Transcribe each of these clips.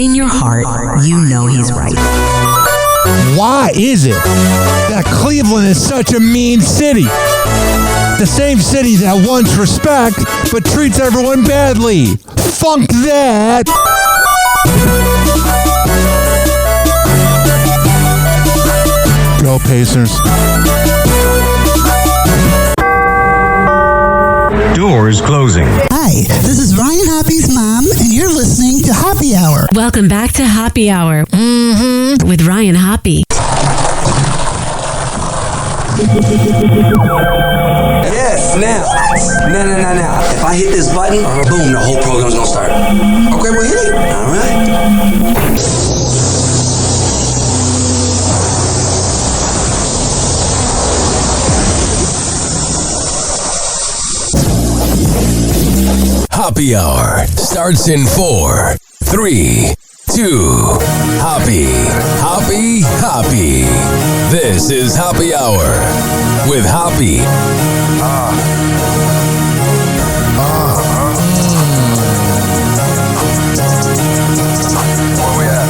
In your heart, you know he's right. Why is it that Cleveland is such a mean city? The same city that wants respect, but treats everyone badly. Funk that! Go Pacers. Doors closing. Hi, this is Ryan Hoppy's mom, and you're listening to Hoppy Hour. Welcome back to Hoppy Hour with Ryan Hoppe. Yes, now. Now. If I hit this button, boom, the whole program's gonna start. Okay, well, hit it. All right. Hoppy Hour starts in 4, 3, 2. Hoppy. This is Hoppy Hour with Hoppy. Where we at?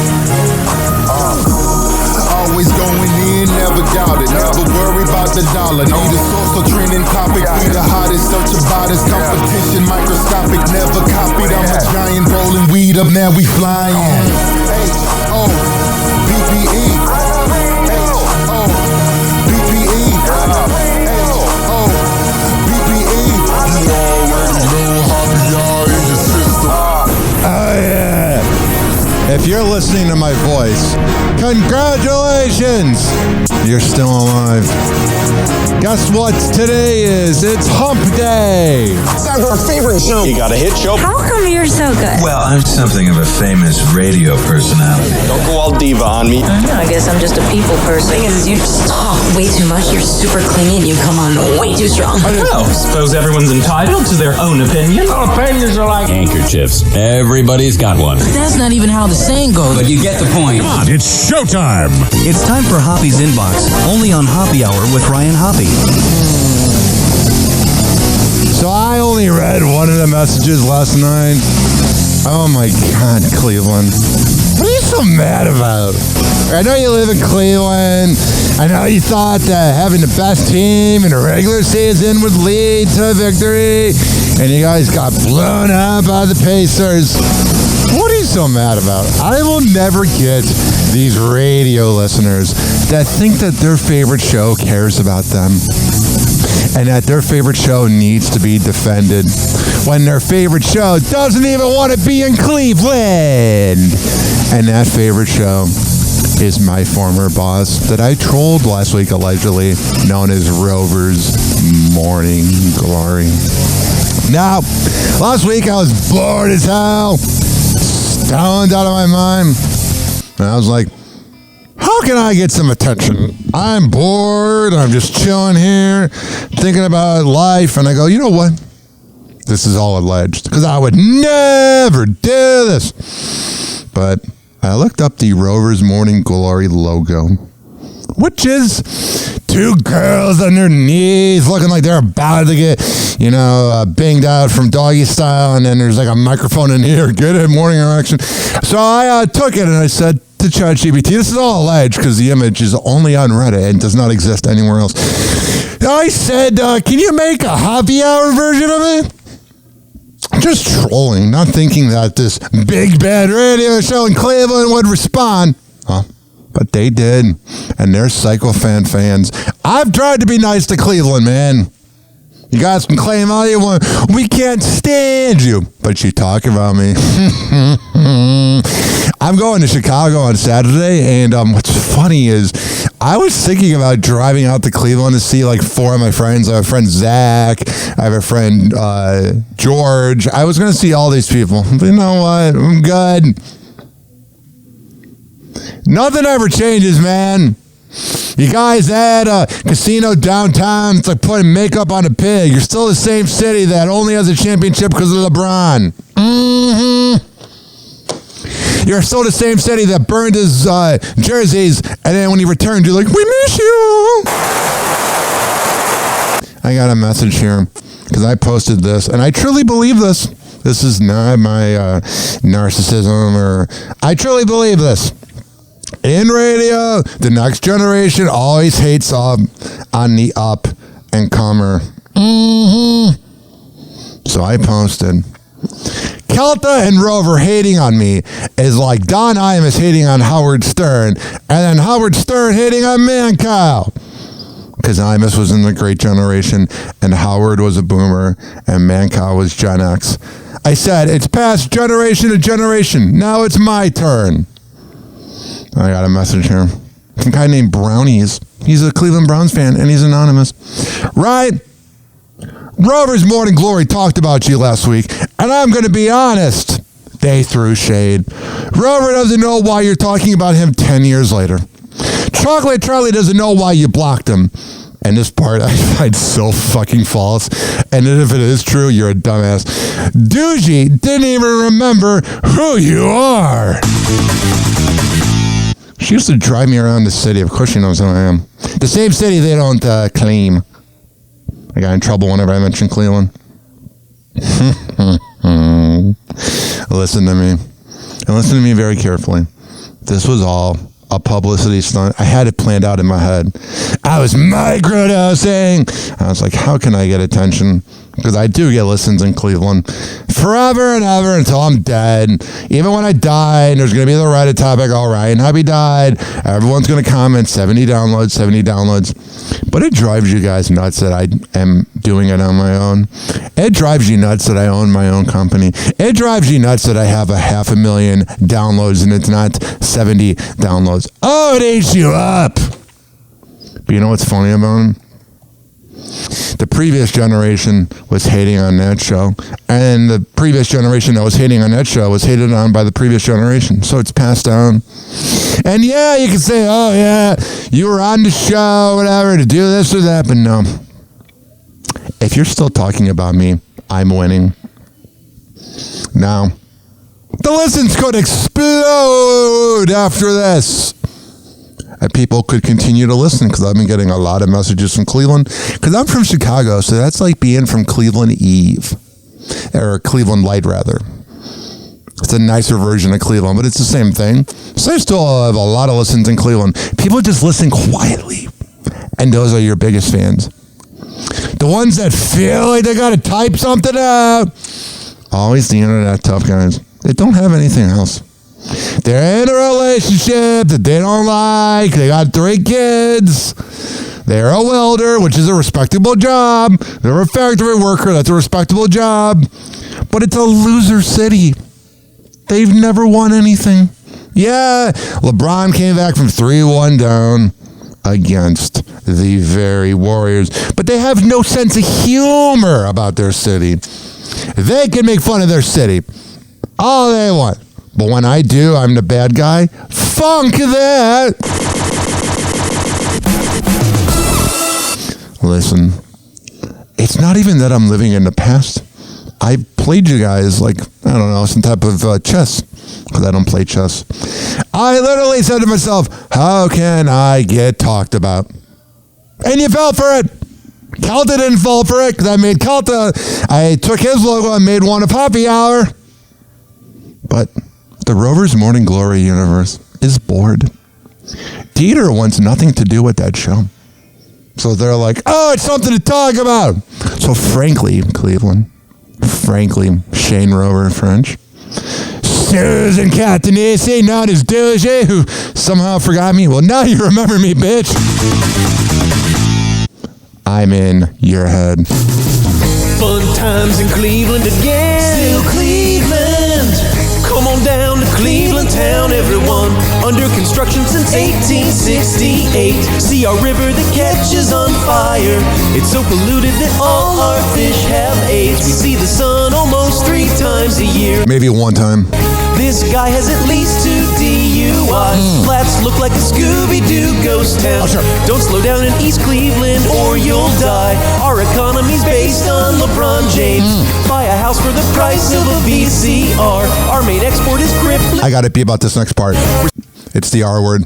Always going in, never doubt it. Never worry about the dollar. Need a source or trending topic. Be the hottest, search about us. Competition microscopic, never copied. I'm a giant rolling weed up, now we flying. BPE. BPE. BPE. You already know Hoppy Hour in your system. Oh, yeah. If you're listening to my voice, congratulations! You're still alive. Guess what today is? It's Hump Day! It's our favorite show. You got a hit show? How come you're so good? Well, I'm something of a famous radio personality. Don't go all diva on me. I guess I'm just a people person. The thing is, you just talk way too much. You're super clingy and you come on way too strong. Well, I suppose everyone's entitled to their own opinion. Opinions are like Handkerchiefs. Everybody's got one. That's not even how the saying goes. But you get the point. Come on, it's showtime! It's time for Hoppy's Inbox, only on Hoppy Hour with Ryan Hoppe. So I only read one of the messages last night. Oh my God, Cleveland. What are you so mad about? I know you live in Cleveland. I know you thought that having the best team in a regular season would lead to a victory. And you guys got blown up by the Pacers. What are you so mad about? I will never get these radio listeners that think that their favorite show cares about them and that their favorite show needs to be defended when their favorite show doesn't even want to be in Cleveland. And that favorite show is my former boss that I trolled last week, allegedly, known as Rover's Morning Glory. Now, last week I was bored as hell, stoned out of my mind, and I was like, how can I get some attention? I'm bored, I'm just chilling here, thinking about life, and I go, you know what? This is all alleged, because I would never do this. But I looked up the Rover's Morning Glory logo, which is two girls on their knees looking like they're about to get, banged out from doggy style, and then there's like a microphone in here. Get it, morning erection. So I took it and I said to ChatGPT, this is all alleged because the image is only on Reddit and does not exist anywhere else. I said, can you make a Hoppy Hour version of it? Just trolling, not thinking that this big bad radio show in Cleveland would respond. Huh? But they did, and they're Psycho fans. I've tried to be nice to Cleveland, man. You guys can claim all you want. We can't stand you, but you talk about me. I'm going to Chicago on Saturday, and what's funny is I was thinking about driving out to Cleveland to see like four of my friends. I have a friend Zach. I have a friend George. I was going to see all these people. But you know what? I'm good. Nothing ever changes, man. You guys had a casino downtown. It's like putting makeup on a pig. You're still the same city that only has a championship because of LeBron. You're still the same city that burned his jerseys, and then when he returned, you're like, we miss you. I got a message here because I posted this, and I truly believe this. This is not my narcissism, or I truly believe this. In radio, the next generation always hates on the up and comer. So I posted, Kelta and Rover hating on me is like Don Imus hating on Howard Stern, and then Howard Stern hating on Mancow. Because Imus was in the Great Generation, and Howard was a boomer, and Mancow was Gen X. I said, it's past generation to generation. Now it's my turn. I got a message here. Some guy named Brownies. He's a Cleveland Browns fan, and he's anonymous. Right? Rover's Morning Glory talked about you last week, and I'm going to be honest. They threw shade. Rover doesn't know why you're talking about him 10 years later. Chocolate Charlie doesn't know why you blocked him. And this part I find so fucking false. And if it is true, you're a dumbass. Doogie didn't even remember who you are. She used to drive me around the city. Of course she knows who I am. The same city they don't claim. I got in trouble whenever I mentioned Cleveland. Listen to me. And listen to me very carefully. This was all a publicity stunt. I had it planned out in my head. I was microdosing. I was like, how can I get attention? Because I do get listens in Cleveland forever and ever until I'm dead. Even when I die, and there's going to be the Reddit topic, all right, and Hubby died, everyone's going to comment 70 downloads, 70 downloads. But it drives you guys nuts that I am doing it on my own. It drives you nuts that I own my own company. It drives you nuts that I have 500,000 downloads and it's not 70 downloads. Oh, it eats you up. But you know what's funny about it? The previous generation was hating on that show, and the previous generation that was hating on that show was hated on by the previous generation. So it's passed down. And yeah, you can say, oh yeah, you were on the show, whatever, to do this or that, but no. If you're still talking about me, I'm winning. Now, the listens could explode after this. And people could continue to listen because I've been getting a lot of messages from Cleveland. Because I'm from Chicago, so that's like being from Cleveland Eve. Or Cleveland Light, rather. It's a nicer version of Cleveland, but it's the same thing. So I still have a lot of listens in Cleveland. People just listen quietly. And those are your biggest fans. The ones that feel like they got to type something out. Always the internet tough guys. They don't have anything else. They're in a relationship that they don't like. They got 3 kids. They're a welder, which is a respectable job. They're a factory worker. That's a respectable job. But it's a loser city. They've never won anything. Yeah, LeBron came back from 3-1 down against the very Warriors. But they have no sense of humor about their city. They can make fun of their city all they want. But when I do, I'm the bad guy. Funk that! Listen, it's not even that I'm living in the past. I played you guys like, I don't know, some type of chess. Because I don't play chess. I literally said to myself, how can I get talked about? And you fell for it. Kelta didn't fall for it because I made Kelta. I took his logo and made one of Happy Hour. But the Rover's Morning Glory universe is bored. Dieter wants nothing to do with that show. So they're like, oh, it's something to talk about. So frankly, Cleveland, Shane Rover French, Susan Catanese, known as Doge, who somehow forgot me. Well, now you remember me, bitch. I'm in your head. Fun times in Cleveland again. Still Cleveland. Come on down to Cleveland town, everyone. Under construction since 1868. See our river that catches on fire. It's so polluted that all our fish have AIDS. We see the sun almost 3 times a year. Maybe 1 time. This guy has at least 2 DUIs. Flats look like a Scooby-Doo ghost town. Don't slow down in East Cleveland or you'll die. Our economy's based on LeBron James. Buy a house for the price of a VCR. Our main export is grip. I gotta be about this next part. It's the R word.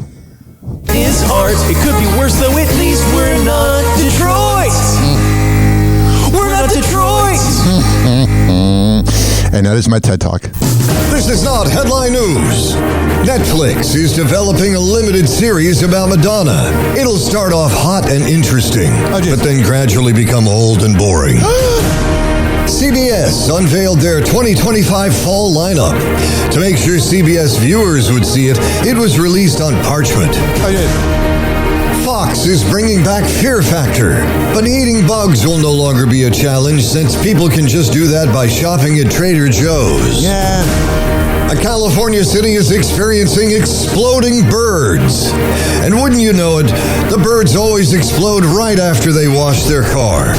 Is art. It could be worse though, at least we're not Detroit. We're not Detroit. And that is my TED Talk. This is not headline news. Netflix is developing a limited series about Madonna. It'll start off hot and interesting, but then gradually become old and boring. CBS unveiled their 2025 fall lineup. To make sure CBS viewers would see it, it was released on parchment. Fox is bringing back Fear Factor, but eating bugs will no longer be a challenge since people can just do that by shopping at Trader Joe's. Yeah. A California city is experiencing exploding birds. And wouldn't you know it, the birds always explode right after they wash their car.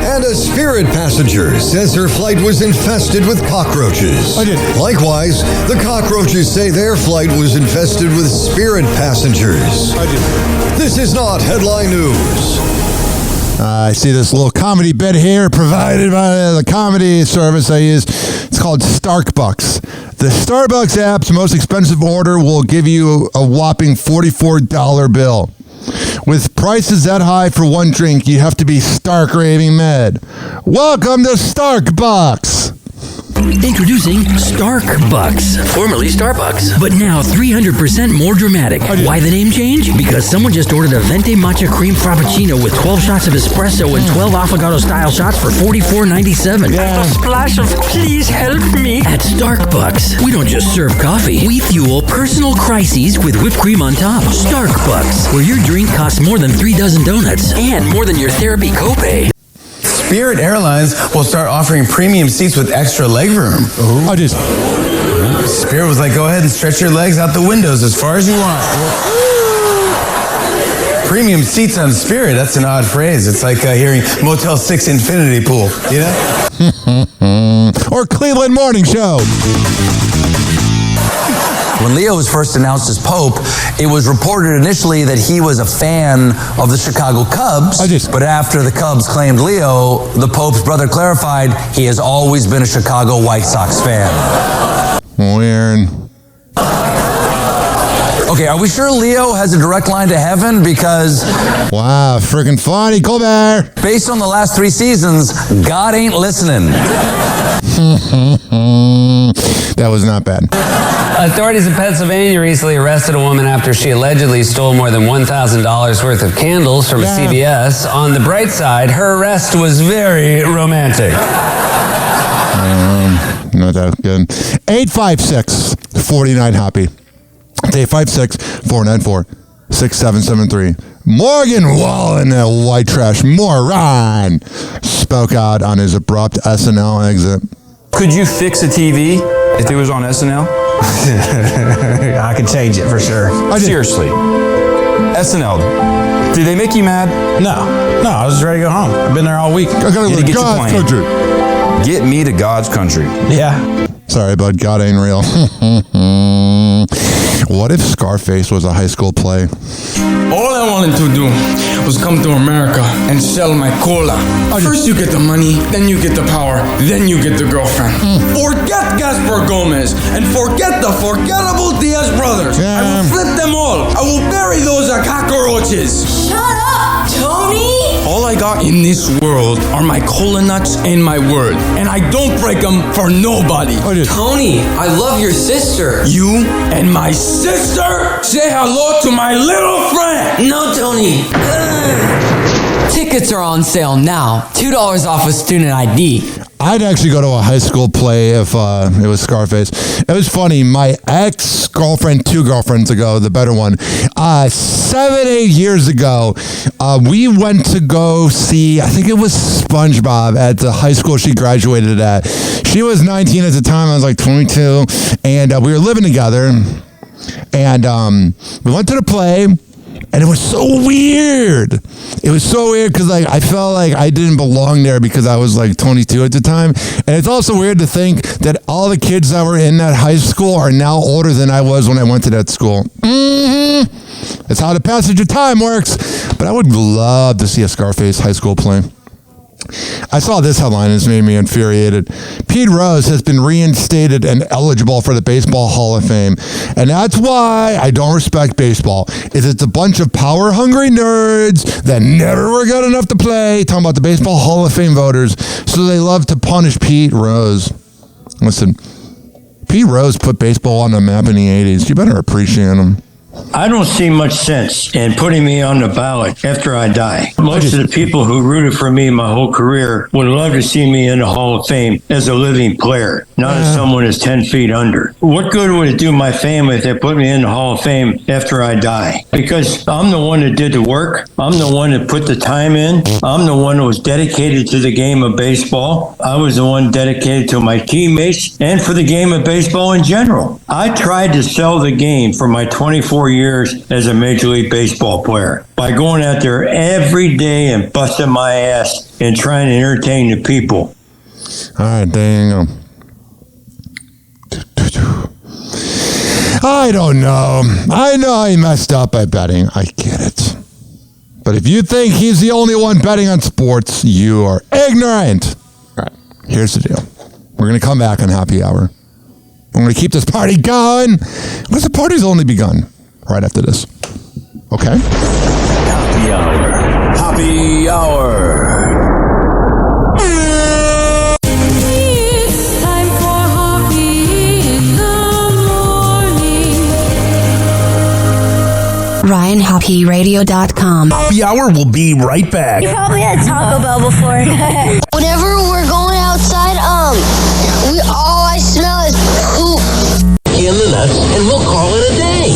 And a Spirit passenger says her flight was infested with cockroaches. Likewise, the cockroaches say their flight was infested with Spirit passengers. This is not headline news. I see this little comedy bit here provided by the comedy service I use. It's called Starbucks. The Starbucks app's most expensive order will give you a whopping $44 bill. With prices that high for one drink, you have to be stark raving mad. Welcome to Starbucks. Introducing Starbucks, formerly Starbucks, but now 300% more dramatic. Why the name change? Because someone just ordered a venti matcha cream frappuccino with 12 shots of espresso and 12 affogato-style shots for $44.97. A splash of please help me. At Starbucks, we don't just serve coffee. We fuel personal crises with whipped cream on top. Starbucks, where your drink costs more than 3 dozen donuts and more than your therapy copay. Spirit Airlines will start offering premium seats with extra legroom. Spirit was like, go ahead and stretch your legs out the windows as far as you want. Premium seats on Spirit, that's an odd phrase. It's like hearing Motel 6 Infinity Pool, you know? Or Cleveland Morning Show. When Leo was first announced as Pope, it was reported initially that he was a fan of the Chicago Cubs. But after the Cubs claimed Leo, the Pope's brother clarified he has always been a Chicago White Sox fan. Weird. Okay, are we sure Leo has a direct line to heaven? Because... Wow, freaking funny, Colbert. Based on the last 3 seasons, God ain't listening. That was not bad. Authorities in Pennsylvania recently arrested a woman after she allegedly stole more than $1,000 worth of candles from a CVS. On the bright side, her arrest was very romantic. Not that good. 856-49-HOPPY. 856-494-6773. Morgan Wallen, that white trash moron, spoke out on his abrupt SNL exit. Could you fix a TV if it was on SNL? I could change it for sure. Seriously. SNL. Did they make you mad? No, I was just ready to go home. I've been there all week. I gotta go to God's country. Get me to God's country. Yeah. Sorry, bud. God ain't real. What if Scarface was a high school play? All I wanted to do was come to America and sell my cola. First you get the money, then you get the power, then you get the girlfriend. Forget Gaspar Gomez and forget the forgettable Diaz brothers. I will flip them all. I will bury those cockroaches. Shut up, Tony! All I got in this world are my cola nuts and my word, and I don't break them for nobody. Tony, I love your sister. You and my sister? Say hello to my little friend. No, Tony. Tickets are on sale now. $2 off a student ID. I'd actually go to a high school play if it was Scarface. It was funny. My ex-girlfriend, 2 girlfriends ago, the better one, 7-8 years ago, we went to go see, I think it was SpongeBob at the high school she graduated at. She was 19 at the time. I was like 22. And we were living together. And we went to the play. And it was so weird. It was so weird because like I felt like I didn't belong there because I was like 22 at the time. And it's also weird to think that all the kids that were in that high school are now older than I was when I went to that school. That's how the passage of time works. But I would love to see a Scarface high school play. I saw this headline. It's made me infuriated. Pete Rose has been reinstated and eligible for the Baseball Hall of Fame. And that's why I don't respect baseball. It's a bunch of power-hungry nerds that never were good enough to play, talking about the Baseball Hall of Fame voters, so they love to punish Pete Rose. Listen, Pete Rose put baseball on the map in the 80s. You better appreciate him. I don't see much sense in putting me on the ballot after I die. Most of the people who rooted for me my whole career would love to see me in the Hall of Fame as a living player, not as someone who's 10 feet under. What good would it do my family if they put me in the Hall of Fame after I die? Because I'm the one that did the work. I'm the one that put the time in. I'm the one that was dedicated to the game of baseball. I was the one dedicated to my teammates and for the game of baseball in general. I tried to sell the game for my 24 years as a Major League Baseball player by going out there every day and busting my ass and trying to entertain the people. All right, there you go. I don't know. I know he messed up by betting. I get it. But if you think he's the only one betting on sports, you are ignorant. All right, here's the deal. We're going to come back on Happy Hour. We're going to keep this party going because the party's only begun. Right after this. Okay? Happy Hour. Happy Hour. It's time for Hoppe in the morning. RyanHoppeRadio.com. Happy Hour will be right back. You probably had Taco Bell before. Whenever we're going outside, all I smell is poop. In the nuts, and we'll call it a day.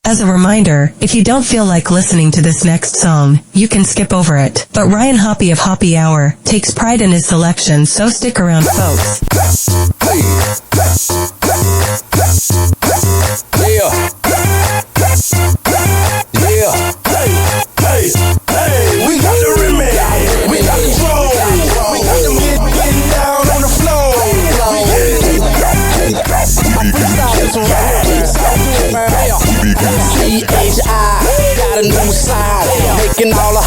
As a reminder, if you don't feel like listening to this next song, you can skip over it. But Ryan Hoppe of Happy Hour takes pride in his selection, so stick around, folks. Yeah. Hey, we got the remix. We got the flow. We got them getting down on the floor. C-H-I, got a new sign, making all the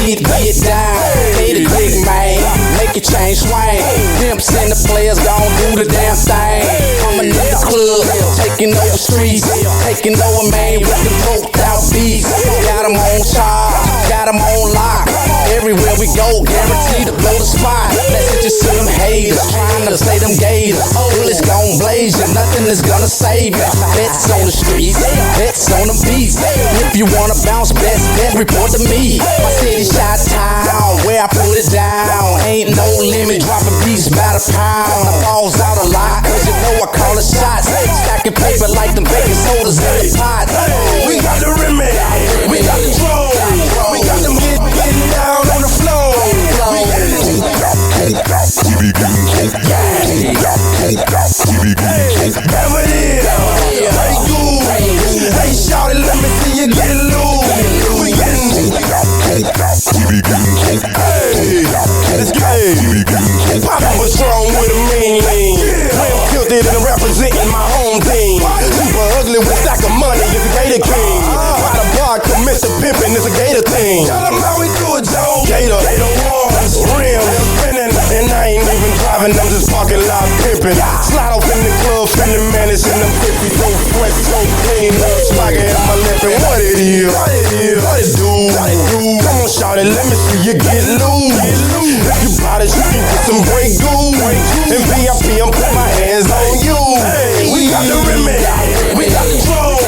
get down. Hey, the big man, make it change swing. Pimps and the players gon' do the damn thing. Coming in the club, taking over streets, taking over man with the poked out beats. Got them on charge, got them on lock. Everywhere we go, guaranteed to blow the spot. Let's just see them haters, trying to say them gators. Bullets gon' blaze you, nothing is gonna save you. Bets on the streets, bets on the beats. If you wanna bounce, best bet, report to me. My city shot town, where I put it down. Ain't no limit, dropping beats by the pound. I falls out a lot, cause you know I call it shots. Stacking paper like them baking sodas in the pot. We got the remix, we got the flow. We got them getting down on the floor. Hey, shout it, let me see you get loose. Let's go. Poppin' was strong with a mean lean. When I'm tilted and representing my home team. Super ugly with stack of money is a Gator King. By the bar, commission pimpin' is a Gator thing. Tell them how we do it, Joe. Gator ones, rims spinning, and I ain't even driving, I'm just parking lot pimpin'. Slide off in the club, feeling managed in them 50 so fresh, so clean. Swagger in my lip and what it is, what it do. Come on, shout it, let me see you get loose. If you bout it, you can get some break goose. In VIP, I'm put my hands on you. We got the remix, we got the flow.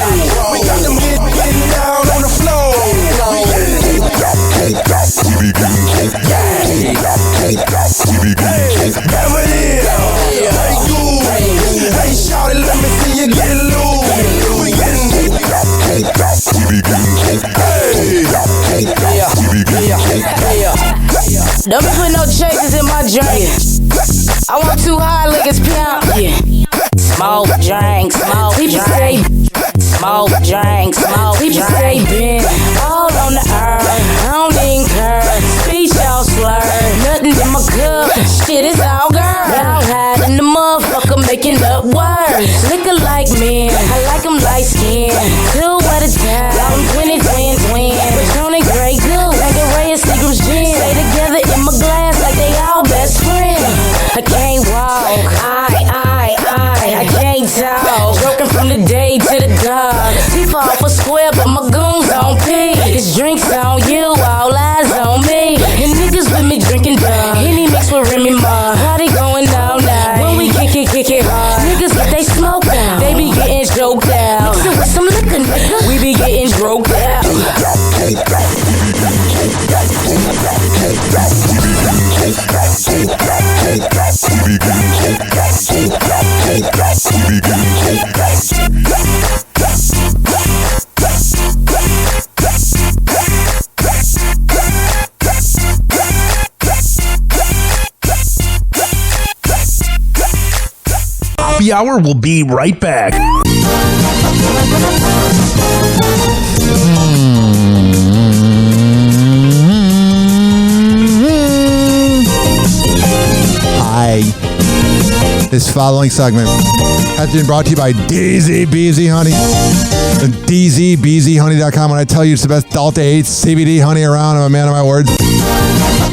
We got them getting down on the floor. Hey, shout it, let me see you get loose. Don't be put no chasers in my drink. I want 2 high liquors, pimp. Smoke drinks, smoke drinks. Smoke drinks, smoke drinks. Stay bent all on the earth. I don't even care. Speech all slurred. Nothing in my cup. Shit is all girl. Y'all hiding the motherfucker making up words. Liquor like men. I like them light skin. 2 at a time. I'm 20 twin. Patron and Grey Goose. Like a ray of Seagram's gin. Say niggas get they smoke down. They be getting choked out. Mix it with some liquor, nigga. We be getting droked out. Happy Hour will be right back. Hi. This following segment has been brought to you by DZBZ Honey. DZBZHoney.com. When I tell you it's the best Delta 8 CBD honey around, I'm a man of my words.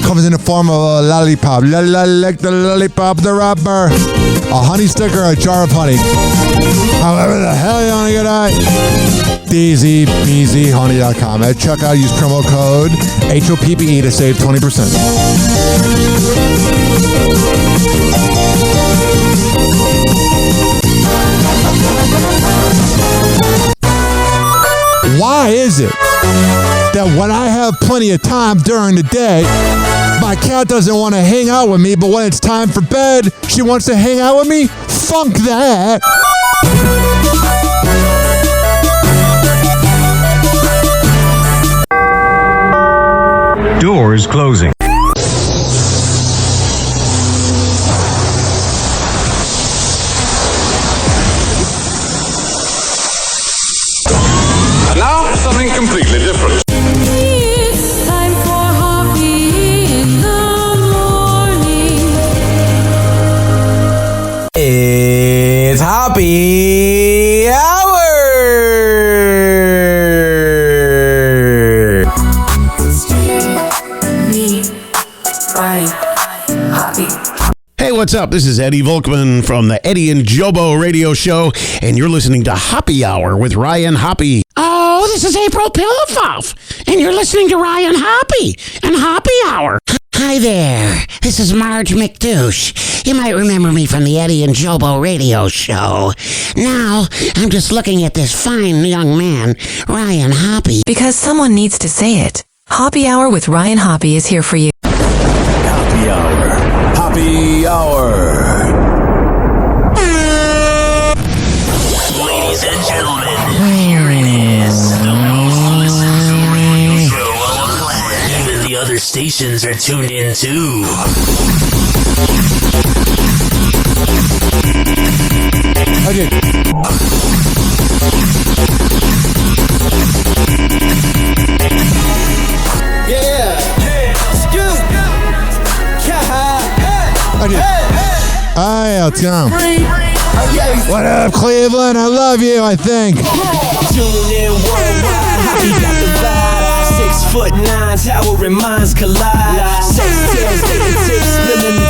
Comes in the form of a lollipop. Lick the lollipop, the rubber. A honey stick or a jar of honey. However the hell you want to get at. DZBZHoney.com. At checkout, use promo code HOPPE to save 20%. Why is it that when I have plenty of time during the day, my cat doesn't want to hang out with me, but when it's time for bed, she wants to hang out with me? Funk that. Doors closing. And now, something completely different. It's time for Hoppe in the morning. It's Happy Hour! Hey, what's up? This is Eddie Volkman from the Eddie and Jobo radio show, and you're listening to Happy Hour with Ryan Hoppe. Oh, this is April Pillowpuff, and you're listening to Ryan Hoppe and Happy Hour. Hi there, this is Marge McDouche. You might remember me from the Eddie and Jobo radio show. Now, I'm just looking at this fine young man, Ryan Hoppe. Because someone needs to say it. Happy Hour with Ryan Hoppe is here for you. Happy Hour. Happy Hour. Ladies and gentlemen, here it is. The most listened radio show on the planet. Even the other stations are tuned in too. Okay. Hi, let's go. What up, Cleveland? I love you, I think. Tune in worldwide, Hoppe got the vibe. 6'9", towering minds collide. Sex tales, taking tips, spilling the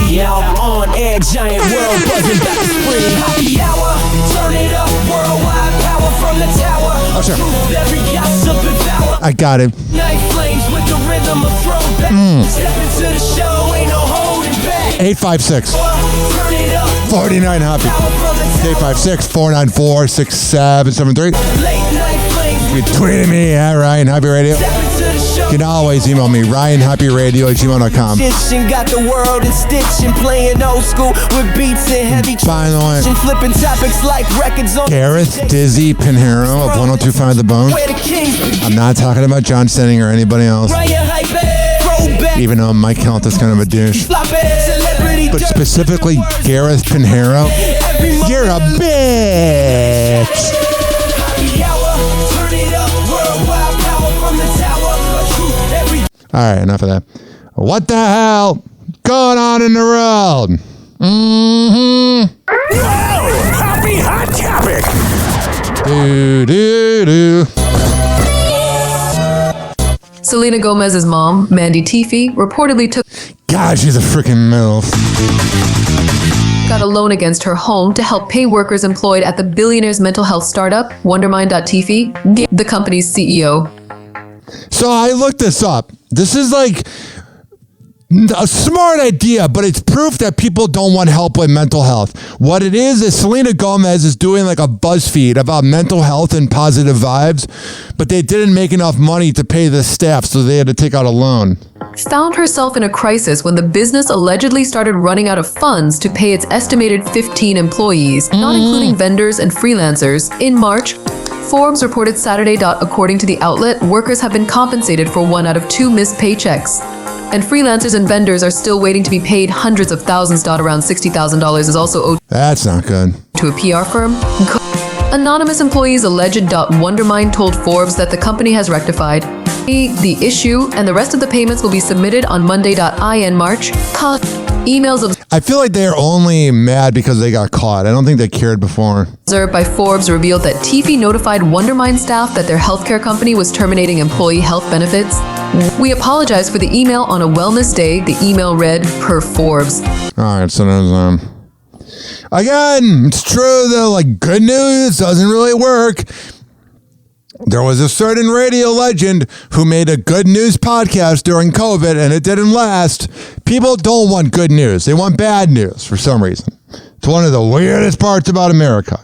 tea. Out on air, giant world buzzing back to spree. Happy Hour, turn it up, worldwide power from the tower. Oh, sure. Every gossip and power. I got it. Night flames with the rhythm of throwback. Step into the show, ain't no holding back. 856 49 Hoppe. 856 494 6773. You can tweet at me at Ryan Hoppe Radio. You can always email me, RyanHoppeRadio@gmail.com. Got the world in stitching, playing old school with beats and heavy. By the way, flipping topics like records on. Gareth Dizzy Pinheiro of 1025 The Bone. I'm not talking about John Stenning or anybody else. Even though Mike Helt is kind of a douche. But specifically Gareth Pinheiro, you're a bitch. All right, enough of that. What the hell going on in the world? Happy Hot Topic. Do. Selena Gomez's mom, Mandy Teefey, reportedly God, she's a freaking MILF. got a loan against her home to help pay workers employed at the billionaire's mental health startup, Wondermind.Teefey, the company's CEO. So I looked this up. This is like a smart idea, but it's proof that people don't want help with mental health. What it is Selena Gomez is doing like a BuzzFeed about mental health and positive vibes, but they didn't make enough money to pay the staff, so they had to take out a loan. Found herself in a crisis when the business allegedly started running out of funds to pay its estimated 15 employees, not including vendors and freelancers. In March, Forbes reported Saturday. According to the outlet, workers have been compensated for 1 out of 2 missed paychecks. And freelancers and vendors are still waiting to be paid hundreds of thousands. Around $60,000 is also owed. That's not good. To a PR firm. Anonymous employees alleged. Wondermind told Forbes that the company has rectified the issue and the rest of the payments will be submitted on Monday. In March. Emails of I feel like they're only mad because they got caught. I don't think they cared before. Observed by Forbes revealed that Tiffy notified Wondermind staff that their healthcare company was terminating employee health benefits. We apologize for the email on a wellness day. The email read, per Forbes. All right, so there's, again, it's true though, like good news doesn't really work. There was a certain radio legend who made a good news podcast during COVID and it didn't last. People don't want good news. They want bad news for some reason. It's one of the weirdest parts about America.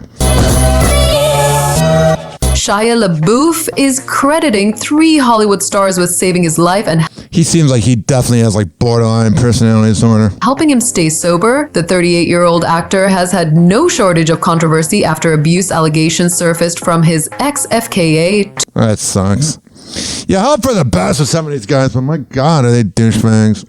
Shia LaBeouf is crediting 3 Hollywood stars with saving his life and he seems like he definitely has like borderline personality disorder. Helping him stay sober. The 38-year-old actor has had no shortage of controversy after abuse allegations surfaced from his ex-FKA. That sucks. Yeah, hope for the best with some of these guys, but my God, are they douchebags?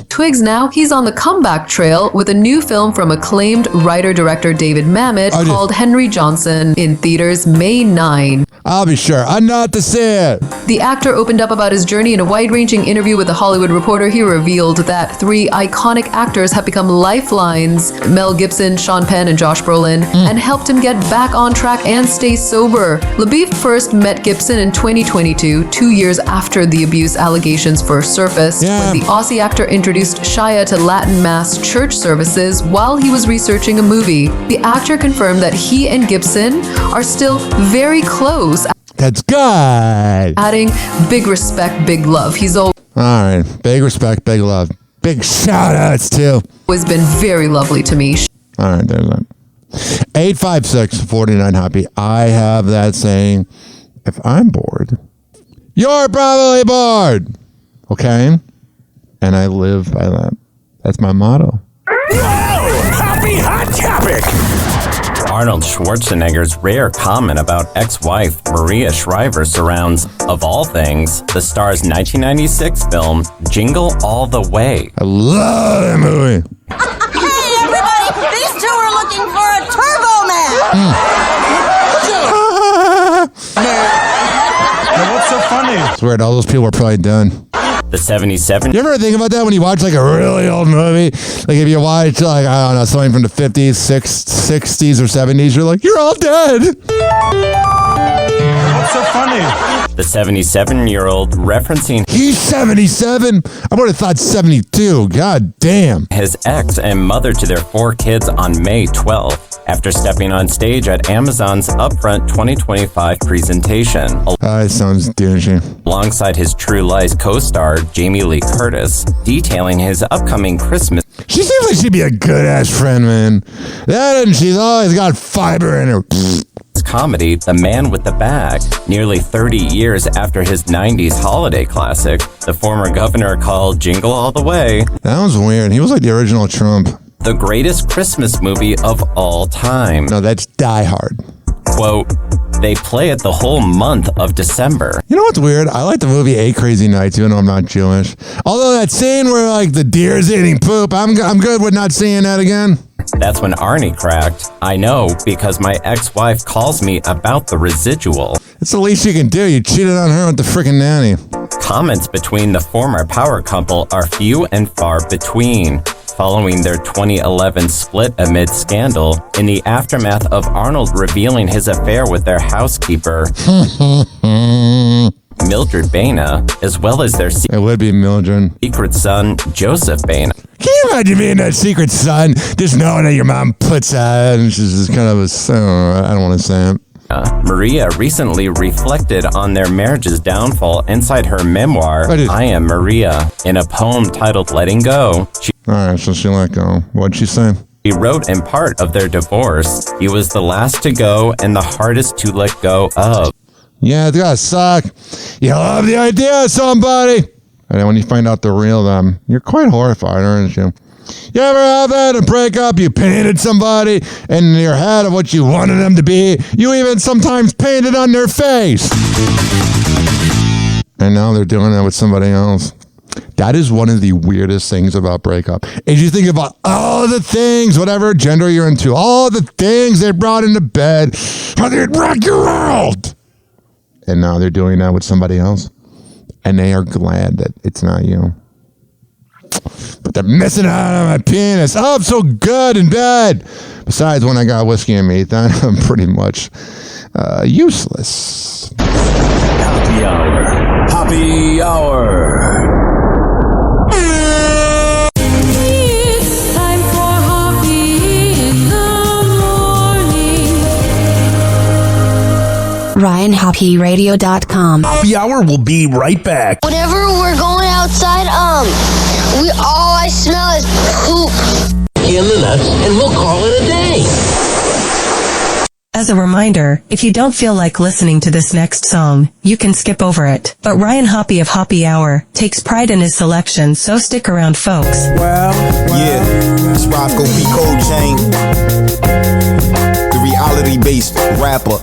Twigs now, he's on the comeback trail with a new film from acclaimed writer-director David Mamet called Henry Johnson in theaters May 9. I'll be sure. I'm not to see it. The actor opened up about his journey in a wide-ranging interview with The Hollywood Reporter. He revealed that 3 iconic actors have become lifelines, Mel Gibson, Sean Penn, and Josh Brolin, and helped him get back on track and stay sober. LaBeouf first met Gibson in 2022, 2 years after the abuse allegations first surfaced, when the Aussie actor introduced Shia to Latin Mass church services while he was researching a movie. The actor confirmed that he and Gibson are still very close. That's good. Adding, big respect, big love. He's always... All right. Big respect, big love. Big shout outs too. Always been very lovely to me. All right, there's that. 856-49-HOPPY. I have that saying, if I'm bored, you're probably bored. Okay? And I live by that. That's my motto. Happy Hot Topic! Arnold Schwarzenegger's rare comment about ex-wife Maria Shriver surrounds, of all things, the star's 1996 film Jingle All the Way. I love that movie. Hey, everybody! These 2 are looking for a Turbo Man! What's so funny? It's weird. All those people are probably done. The 77. You ever think about that when you watch like a really old movie? Like if you watch like, I don't know, something from the 50s, 60s, or 70s, you're like, you're all dead. What's so funny? The 77-year-old referencing... He's 77? I would have thought 72. God damn. His ex and mother to their 4 kids on May 12th. After stepping on stage at Amazon's Upfront 2025 presentation. That sounds douchey. Alongside his True Lies co-star, Jamie Lee Curtis, detailing his upcoming Christmas. She seems like she'd be a good-ass friend, man. That and she's always got fiber in her. Comedy, The Man with the Bag. Nearly 30 years after his 90s holiday classic, the former governor called Jingle All the Way. That was weird. He was like the original Trump. The greatest Christmas movie of all time. No, that's Die Hard. Quote, they play it the whole month of December. You know what's weird? I like the movie 8 Crazy Nights, even though I'm not Jewish. Although that scene where like the deer's eating poop, I'm good with not seeing that again. That's when Arnie cracked. I know, because my ex-wife calls me about the residual. It's the least you can do. You cheated on her with the freaking nanny. Comments between the former power couple are few and far between. Following their 2011 split amid scandal, in the aftermath of Arnold revealing his affair with their housekeeper, Mildred Baina, as well as their it would be Mildred. secret son, Joseph Baina. Can you imagine being that secret son, just knowing that your mom puts out, and she's just kind of I don't want to say it. Maria recently reflected on their marriage's downfall inside her memoir, I Am Maria. In a poem titled Letting Go, Alright, so she let go. What'd she say? she wrote in part of their divorce, he was the last to go and the hardest to let go of. Yeah, it's gotta suck. You love the idea of somebody. And then when you find out the real them, you're quite horrified, aren't you? You ever have that? A breakup, you painted somebody in your head of what you wanted them to be. You even sometimes painted on their face. And now they're doing that with somebody else. That is one of the weirdest things about breakup. Is you think about all the things, whatever gender you're into, all the things they brought into bed, how they'd rock your world. And now they're doing that with somebody else. And they are glad that it's not you. But they're missing out on my penis. Oh, I'm so good in bed. Besides, when I got whiskey and meat, then I'm pretty much useless. Happy Hour. Happy Hour. It's time for Hoppe in the morning. RyanHoppyRadio.com. Happy Hour will be right back. Whenever we're going outside, all I smell is poop. In the nuts, and we'll call it a day. As a reminder, if you don't feel like listening to this next song, you can skip over it. But Ryan Hoppe of Hoppe Hour takes pride in his selection, so stick around, folks. Yeah, it's Roscoe P. Cold Chain, the reality-based rapper /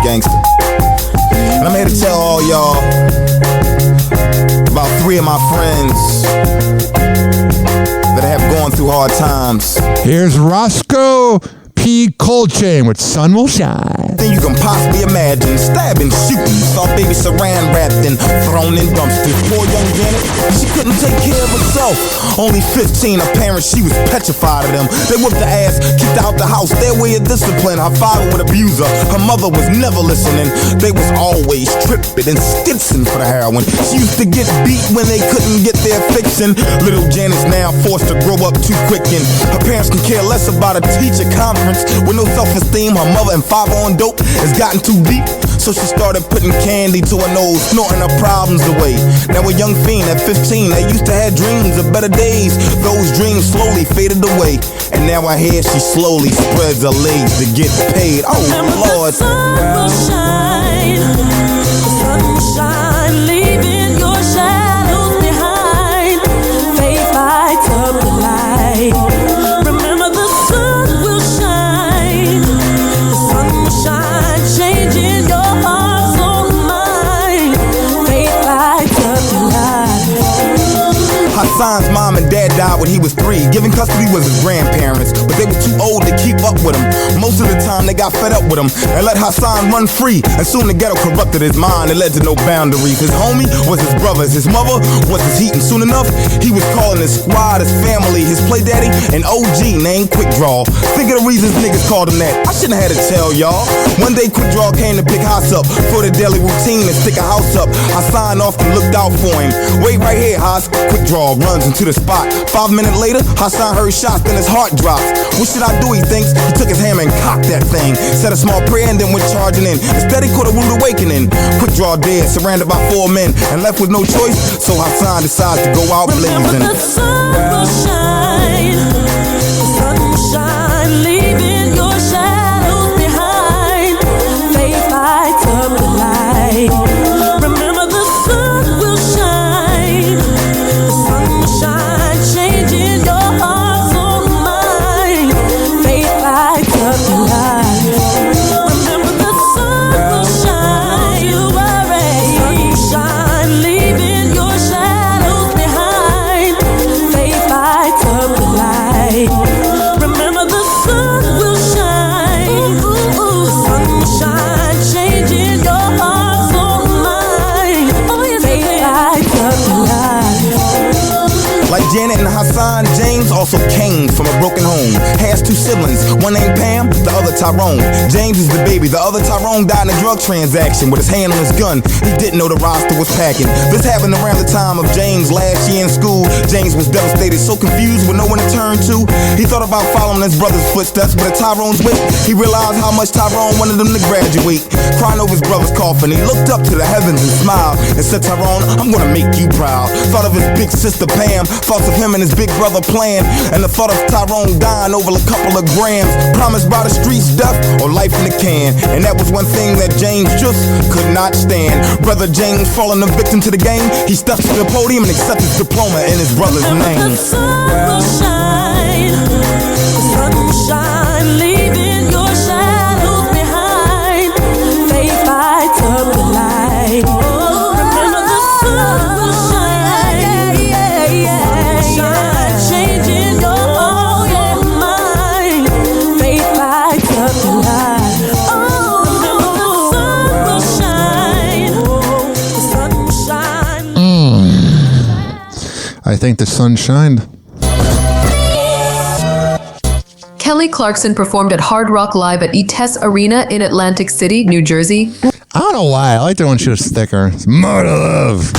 gangster. And I'm here to tell all y'all about 3 of my friends that have gone through hard times. Here's Roscoe P. Coltrane with Sun Will Shine. Thing you can possibly imagine. Stabbing, shooting, saw baby saran wrapped and thrown in dumpsters. Poor young Janet, she couldn't take care of herself. Only 15, her parents, she was petrified of them. They whipped her ass, kicked her out the house, their way of discipline. Her father would abuse her, her mother was never listening. They was always tripping and stitzing for the heroin. She used to get beat when they couldn't get their fixin'. Little Janet's now forced to grow up too quick, and her parents can care less about a teacher conference. With no self-esteem, her mother and father on dope has gotten too deep. So she started putting candy to her nose, snorting her problems away. Now a young fiend at 15 that used to have dreams of better days. Those dreams slowly faded away. And now I hear she slowly spreads her legs to get paid. Oh Lord. The sun will shine. The sun will shine, leaving your shadows behind. Faith lights up the light. Remember the sun will shine. The sun will shine, changing your heart, soul, and mind. Faith lights up the light. Hassan's mom and dad died when he was 3. Giving custody was his grandparents, but they were too old to keep up with him. Most of the time they got fed up with him and let Hassan run free. And soon the ghetto corrupted his mind. It led to no boundaries. His homie was his brothers, his mother was his heat. And soon enough, he was calling his squad, his family, his play daddy, an OG named Quick Draw. Think of the reasons niggas called him that. I shouldn't have had to tell y'all. One day Quick Draw came to pick Hass up for the daily routine and stick a house up. Hassan often looked out for him. Wait right here, Hass. Quick Draw runs into the spot. 5 minutes later, Hassan heard shots, then his heart drops. What should I do, he thinks? He took his hammer and cocked that thing. Said a small prayer and then went charging in. Instead he caught a rude awakening. Quick Draw dead, surrounded by 4 men, and left with no choice. So Hassan decides to go out blazing. The sun will shine. The sun will shine, leaving your shadows behind. Faith lights up the light. Remember the sun will shine. The sun will shine, changing your heart, soul, and mind. Faith lights up the light. Remember the sun will shine. You worry. The sun will shine, leaving your shadows behind. Faith lights up the light. Remember the James also came from a broken home. Has two siblings, one named Pam, the other Tyrone. James is the baby, the other Tyrone died in a drug transaction with his hand on his gun. He didn't know the roster was packing. This happened around the time of James' last year in school. James was devastated, so confused with no one to turn to. He thought about following his brother's footsteps, but at Tyrone's wake, he realized how much Tyrone wanted him to graduate. Crying over his brother's coffin, he looked up to the heavens and smiled and said, Tyrone, I'm gonna make you proud. Thought of his big sister Pam, thoughts of him and his big brother plan, and the thought of Tyrone dying over a couple of grams. Promised by the streets, death or life in the can. And that was one thing that James just could not stand. Brother James falling a victim to the game. He stepped to the podium and accepted his diploma in his brother's name. The sun will shine. The sun will shine, leaving your shadows behind. Faith lights up the light. Remember the sun will shine. Shine, changing your mind. Faith lights up the light. Remember the sun will shine. The sun will shine. I think the sun shined. Kelly Clarkson performed at Hard Rock Live at Beatz Arena in Atlantic City, New Jersey. I don't know why. I liked her when she was thicker. It's more to love.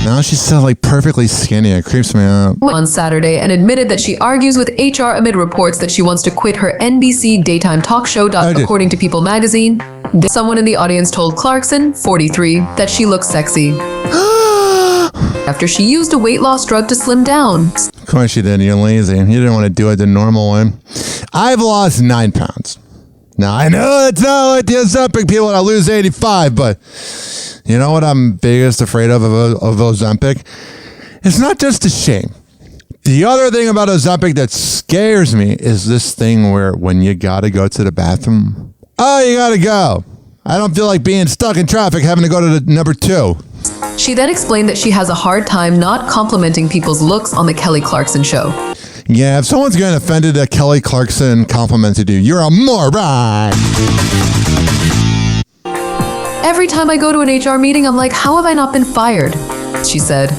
Now she's still like perfectly skinny. It creeps me out. On Saturday and admitted that she argues with HR amid reports that she wants to quit her NBC daytime talk show. According to People magazine, someone in the audience told Clarkson, 43, that she looks sexy after she used a weight loss drug to slim down. Of course you did. You're lazy. You didn't want to do it the normal way. I've lost 9 pounds. Now, I know it's not like the Ozempic people that lose 85, but you know what I'm biggest afraid of Ozempic? It's not just the shame. The other thing about Ozempic that scares me is this thing where when you got to go to the bathroom, oh, you got to go. I don't feel like being stuck in traffic having to go to the number 2. She then explained that she has a hard time not complimenting people's looks on the Kelly Clarkson show. Yeah, if someone's getting offended that Kelly Clarkson complimented you, you're a moron. Every time I go to an HR meeting, I'm like, how have I not been fired? She said.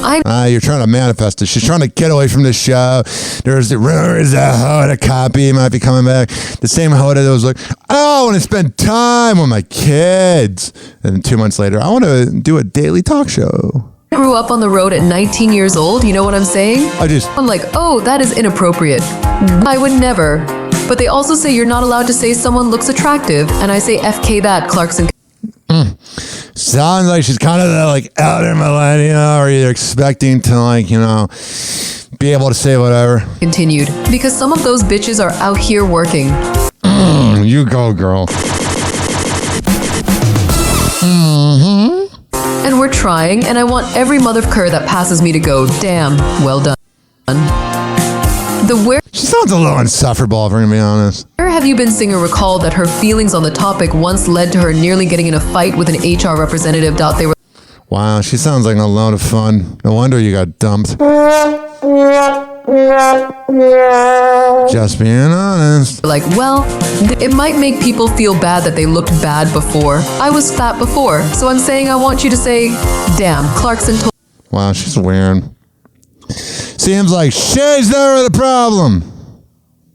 You're trying to manifest it. She's trying to get away from the show. There's the rumors that Hoppe copy might be coming back. The same Hoppe that was like, oh, I want to spend time with my kids. And then 2 months later, I want to do a daily talk show. I grew up on the road at 19 years old. You know what I'm saying? I'm like, oh, that is inappropriate. I would never. But they also say you're not allowed to say someone looks attractive. And I say, FK that, Clarkson. Sounds like she's kind of the, like elder millennial, or you're expecting to be able to say whatever. Continued. Because some of those bitches are out here working. You go, girl. And we're trying, and I want every motherfucker that passes me to go, damn, well done. She sounds a little insufferable, if we're going to be honest. Where Have You Been singer recalled that her feelings on the topic once led to her nearly getting in a fight with an HR representative. They were. Wow, she sounds like a load of fun. No wonder you got dumped. Just being honest. Like, well, it might make people feel bad that they looked bad before. I was fat before, so I'm saying I want you to say, damn, Clarkson told. Wow, she's weird. Seems like she's never the problem.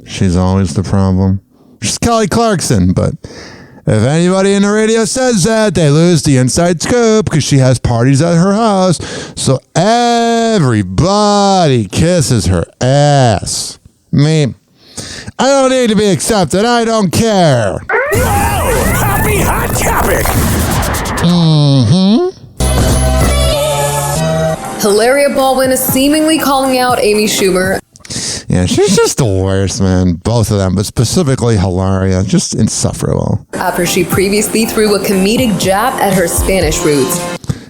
She's always the problem. She's Kelly Clarkson, but if anybody in the radio says that, they lose the inside scoop because she has parties at her house, so everybody kisses her ass. Me, I don't need to be accepted. I don't care. Happy Hot Topic! Hilaria Baldwin is seemingly calling out Amy Schumer. Yeah, she's just the worst, man. Both of them, but specifically Hilaria. Just insufferable. After she previously threw a comedic jab at her Spanish roots.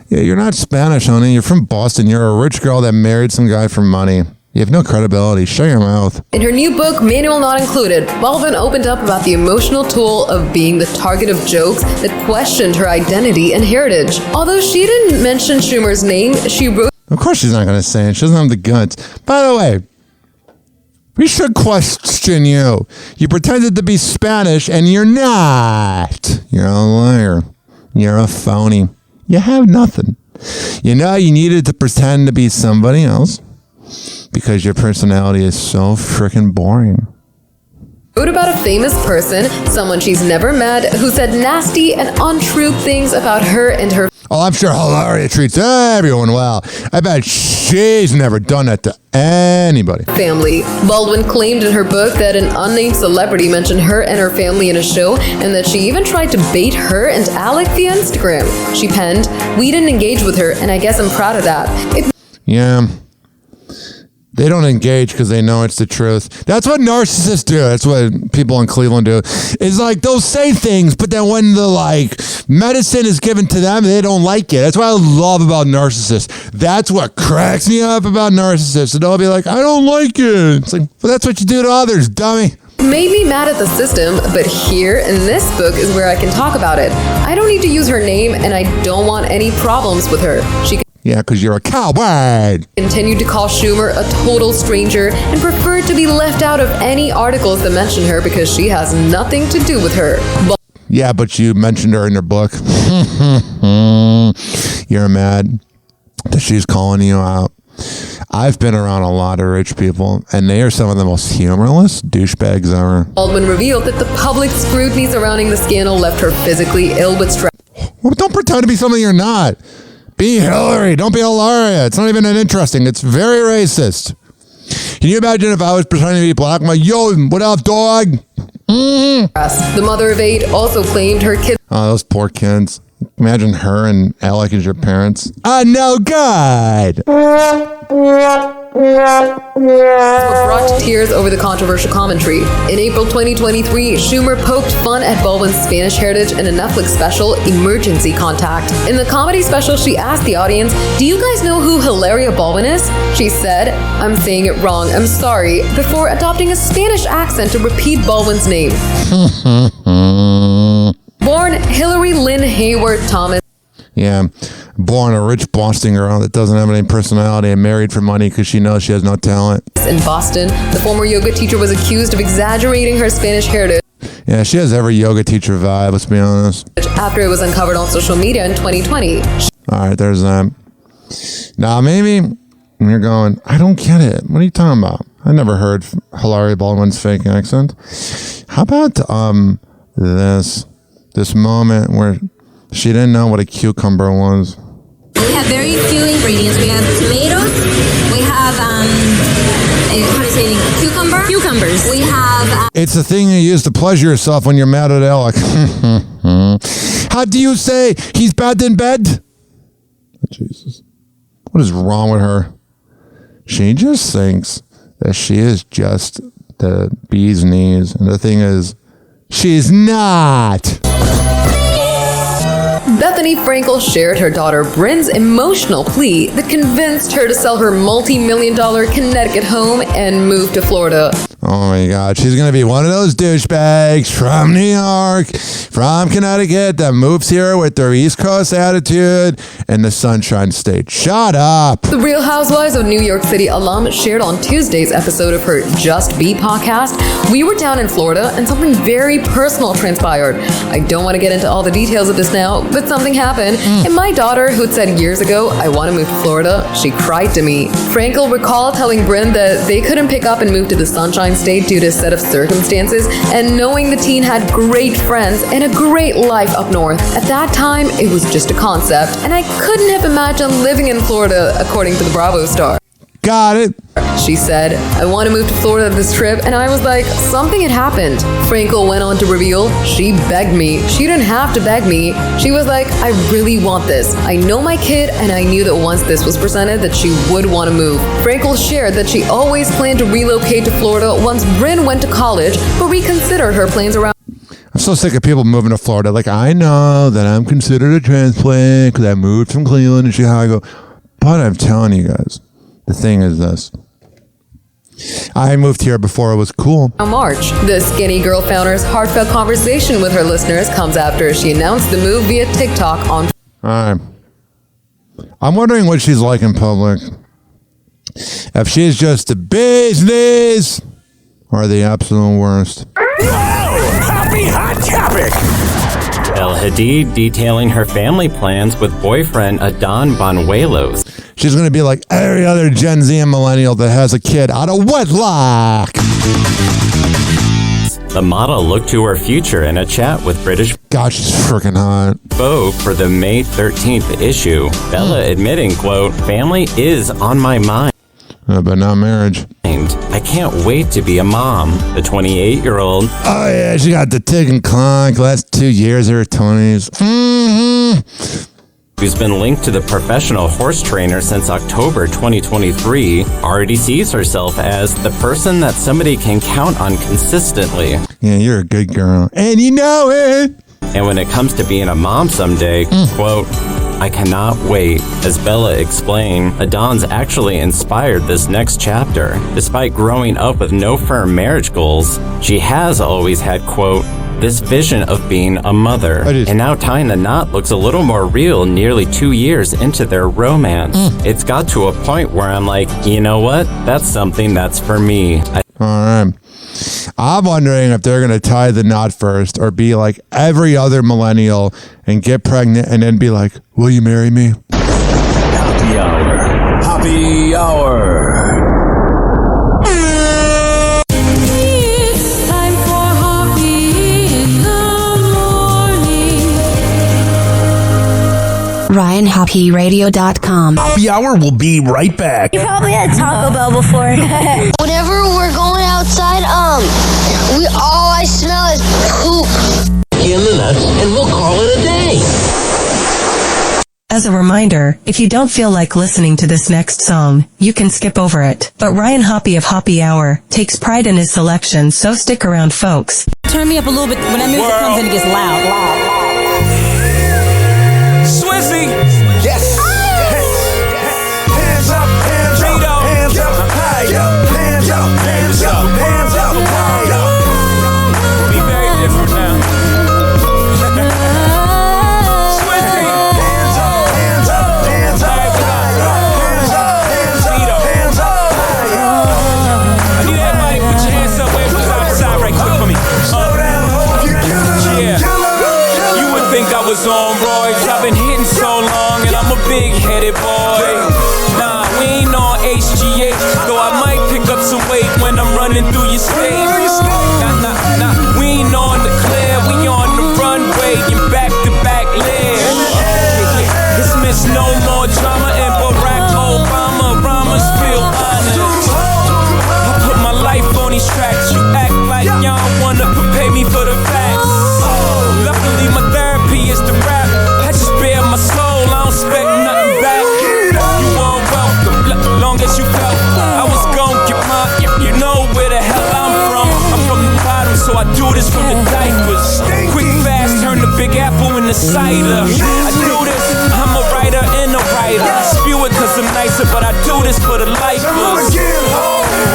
Yeah, you're not Spanish, honey. You're from Boston. You're a rich girl that married some guy for money. You have no credibility. Shut your mouth. In her new book, Manual Not Included, Baldwin opened up about the emotional toll of being the target of jokes that questioned her identity and heritage. Although she didn't mention Schumer's name, she wrote... Of course she's not going to say it. She doesn't have the guts. By the way, we should question you. You pretended to be Spanish and you're not. You're a liar. You're a phony. You have nothing. You know, you needed to pretend to be somebody else. because your personality is so freaking boring. Wrote about a famous person, someone she's never met, who said nasty and untrue things about her and her Oh, I'm sure Hilaria treats everyone well. I bet she's never done that to anybody. family. Baldwin claimed in her book that an unnamed celebrity mentioned her and her family in a show, and that she even tried to bait her and Alec via Instagram. She penned, "We didn't engage with her, and I guess I'm proud of that." Yeah. They don't engage because they know it's the truth. That's what narcissists do. That's what people in Cleveland do. It's like they'll say things, but then when the medicine is given to them, they don't like it. That's what I love about narcissists. That's what cracks me up about narcissists. And they'll be like, I don't like it. It's like, well, that's what you do to others, dummy. Made me mad at the system, but here in this book is where I can talk about it. I don't need to use her name, and I don't want any problems with her. She Yeah, because you're a coward. continued to call Schumer a total stranger and preferred to be left out of any articles that mention her because she has nothing to do with her. Yeah, but you mentioned her in your book. You're mad that she's calling you out. I've been around a lot of rich people, and they are some of the most humorless douchebags ever. Baldwin revealed that the public scrutiny surrounding the scandal left her physically ill with stress. Well, don't pretend to be something you're not. Be Hillary. Don't be Hilaria. It's not even that interesting. It's very racist. Can you imagine if I was pretending to be black? I'm like, yo, what up, dog? The mother of 8 also claimed her kids Oh, those poor kids. Imagine her and Alec as your parents. No good. were brought to tears over the controversial commentary. In April 2023, Schumer poked fun at Baldwin's Spanish heritage in a Netflix special, Emergency Contact. In the comedy special, she asked the audience, "Do you guys know who Hilaria Baldwin is?" She said, "I'm saying it wrong, I'm sorry," before adopting a Spanish accent to repeat Baldwin's name. Born Hillary Lynn Hayward Thomas. Yeah, born a rich Boston girl that doesn't have any personality and married for money because she knows she has no talent. In Boston, the former yoga teacher was accused of exaggerating her Spanish heritage. Yeah, she has every yoga teacher vibe, let's be honest. After it was uncovered on social media in 2020. All right, there's that. Now, maybe you're going, I don't get it. What are you talking about? I never heard Hilaria Baldwin's fake accent. How about this moment where she didn't know what a cucumber was? We have very few ingredients. We have tomatoes. We have how do you say it? Cucumbers. We have. It's the thing you use to pleasure yourself when you're mad at Alec. How do you say he's bad in bed? Jesus, what is wrong with her? She just thinks that she is just the bee's knees, and the thing is, she's not. Bethany Frankel shared her daughter Bryn's emotional plea that convinced her to sell her multi-million-dollar Connecticut home and move to Florida. Oh my God, she's going to be one of those douchebags from New York, from Connecticut, that moves here with their East Coast attitude and the Sunshine State. Shut up. The Real Housewives of New York City alum shared on Tuesday's episode of her Just Be podcast, "We were down in Florida and something very personal transpired. I don't want to get into all the details of this now, but something happened, and my daughter, who'd said years ago, I want to move to Florida, she cried to me." Frankel recalled telling Bryn that they couldn't pick up and move to the Sunshine State due to a set of circumstances, and knowing the teen had great friends and a great life up north. At that time, it was just a concept, and I couldn't have imagined living in Florida, according to the Bravo star. Got it. She said, "I want to move to Florida this trip," and I was like, something had happened. Frankel went on to reveal, "She begged me. She didn't have to beg me. She was like, I really want this. I know my kid, and I knew that once this was presented that she would want to move." Frankel shared that she always planned to relocate to Florida once Bryn went to college, but reconsidered her plans around. I'm so sick of people moving to Florida. Like, I know that I'm considered a transplant because I moved from Cleveland to Chicago, but I'm telling you guys, the thing is this. I moved here before it was cool. March. The Skinny Girl founder's heartfelt conversation with her listeners comes after she announced the move via TikTok on. All right. I'm wondering what she's like in public. If she's just a business or the absolute worst. Happy Hot Topic! El Hadid detailing her family plans with boyfriend Adon Banuelos. She's going to be like every other Gen Z and millennial that has a kid out of wedlock. The model looked to her future in a chat with British God, she's freaking hot. Vogue for the May 13th issue. Bella admitting, quote, family is on my mind. But not marriage. I can't wait to be a mom. The 28-year-old. Oh, yeah, she got the tick and clonk last 2 years of her 20s. Who's been linked to the professional horse trainer since October 2023, already sees herself as the person that somebody can count on consistently. Yeah, you're a good girl. And you know it. And when it comes to being a mom someday, quote, I cannot wait. As Bella explained, Adon's actually inspired this next chapter. Despite growing up with no firm marriage goals, she has always had, quote, this vision of being a mother. And now tying the knot looks a little more real nearly 2 years into their romance. It's got to a point where I'm like, you know what? That's something that's for me. All right. I'm wondering if they're going to tie the knot first or be like every other millennial and get pregnant and then be like, will you marry me? Happy Hour. Happy Hour. It's time for Hoppe in the morning. RyanHoppeRadio.com. Happy Hour will be right back. You probably had Taco Bell before. Whenever we're going outside, all I smell is poop. In the nuts, and we'll call it a day. As a reminder, if you don't feel like listening to this next song, you can skip over it. But Ryan Hoppe of Hoppe Hour takes pride in his selection, so stick around, folks. Turn me up a little bit when that music comes in, it gets loud. Swizzy. Yes. Hands up, hands up, hands up, higher. Hands up, hands up, hands up, higher. Be very different now. Swizzy. Hands up, hands up, hands up, higher. Hands up, hands up, hands up, higher. I need everybody put your hands up, wave those outside right quick for me. Yeah. You would think I was on roids. I've been hitting so long and I'm a big-headed boy. Nah, we ain't on HGH, though I might pick up some weight when I'm running through your state. Nah, we ain't on the clear, we on the runway in back-to-back live. It's Miss No More Drama and Barack Obama, rhymes feel honest. I put my life on these tracks, you act like y'all wanna prepare me for the facts. Luckily my therapy is the rap. I just bare my soul, I don't expect nothing back. You all welcome, long as you felt I was gon' get mine. You know where the hell I'm from. I'm from the bottom, so I do this from the diapers. Quick, fast, turn the Big Apple into cider. I do this, I'm a writer and a writer. I spew it cause I'm nicer, but I do this for the lifers.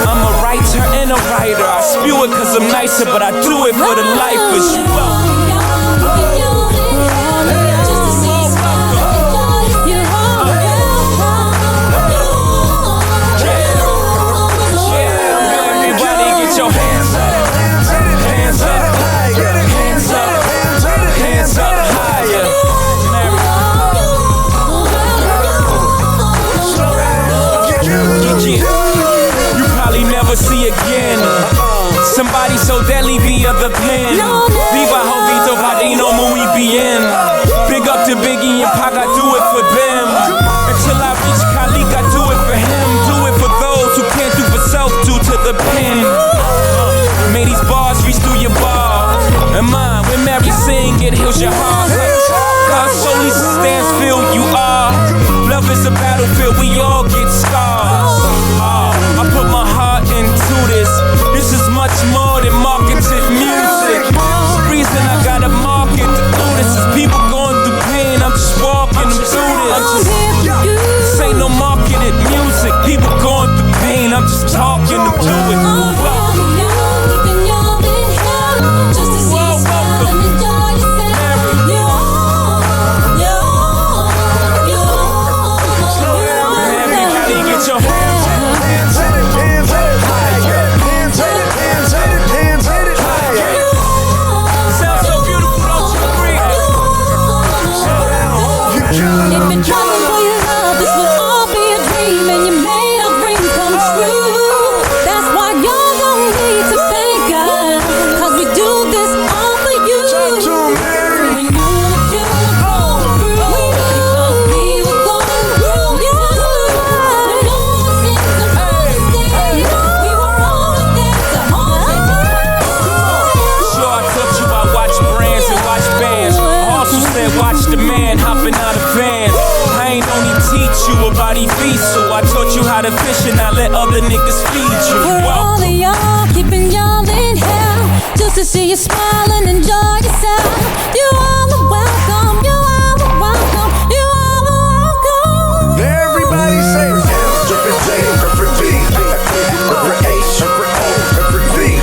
I'm a writer and a writer. I spew it cause I'm nicer, but I do it for the lifers. You welcome. See again. Somebody so deadly via the pen. Viva Jovito Padino when we be in. Big up to Biggie and Pac, I do it for them. Until I reach Khalik, I do it for him. Do it for those who can't do for self, due to the pen. May these bars reach through your bars. And mine, when Mary sing, it heals your heart. God solely sustains, feel you are. Love is a battlefield, we all get scars. I put my heart into this. This is much more than marketed music. The reason I gotta market to do this is people going through pain. I'm just walking them you a body feast, so I taught you how to fish and I let other niggas feed you. For all of y'all keeping y'all in hell, just to see you smile and enjoy yourself. You all are welcome, you all are welcome, you all are welcome. Everybody say different J, different B, different H, different O, different V,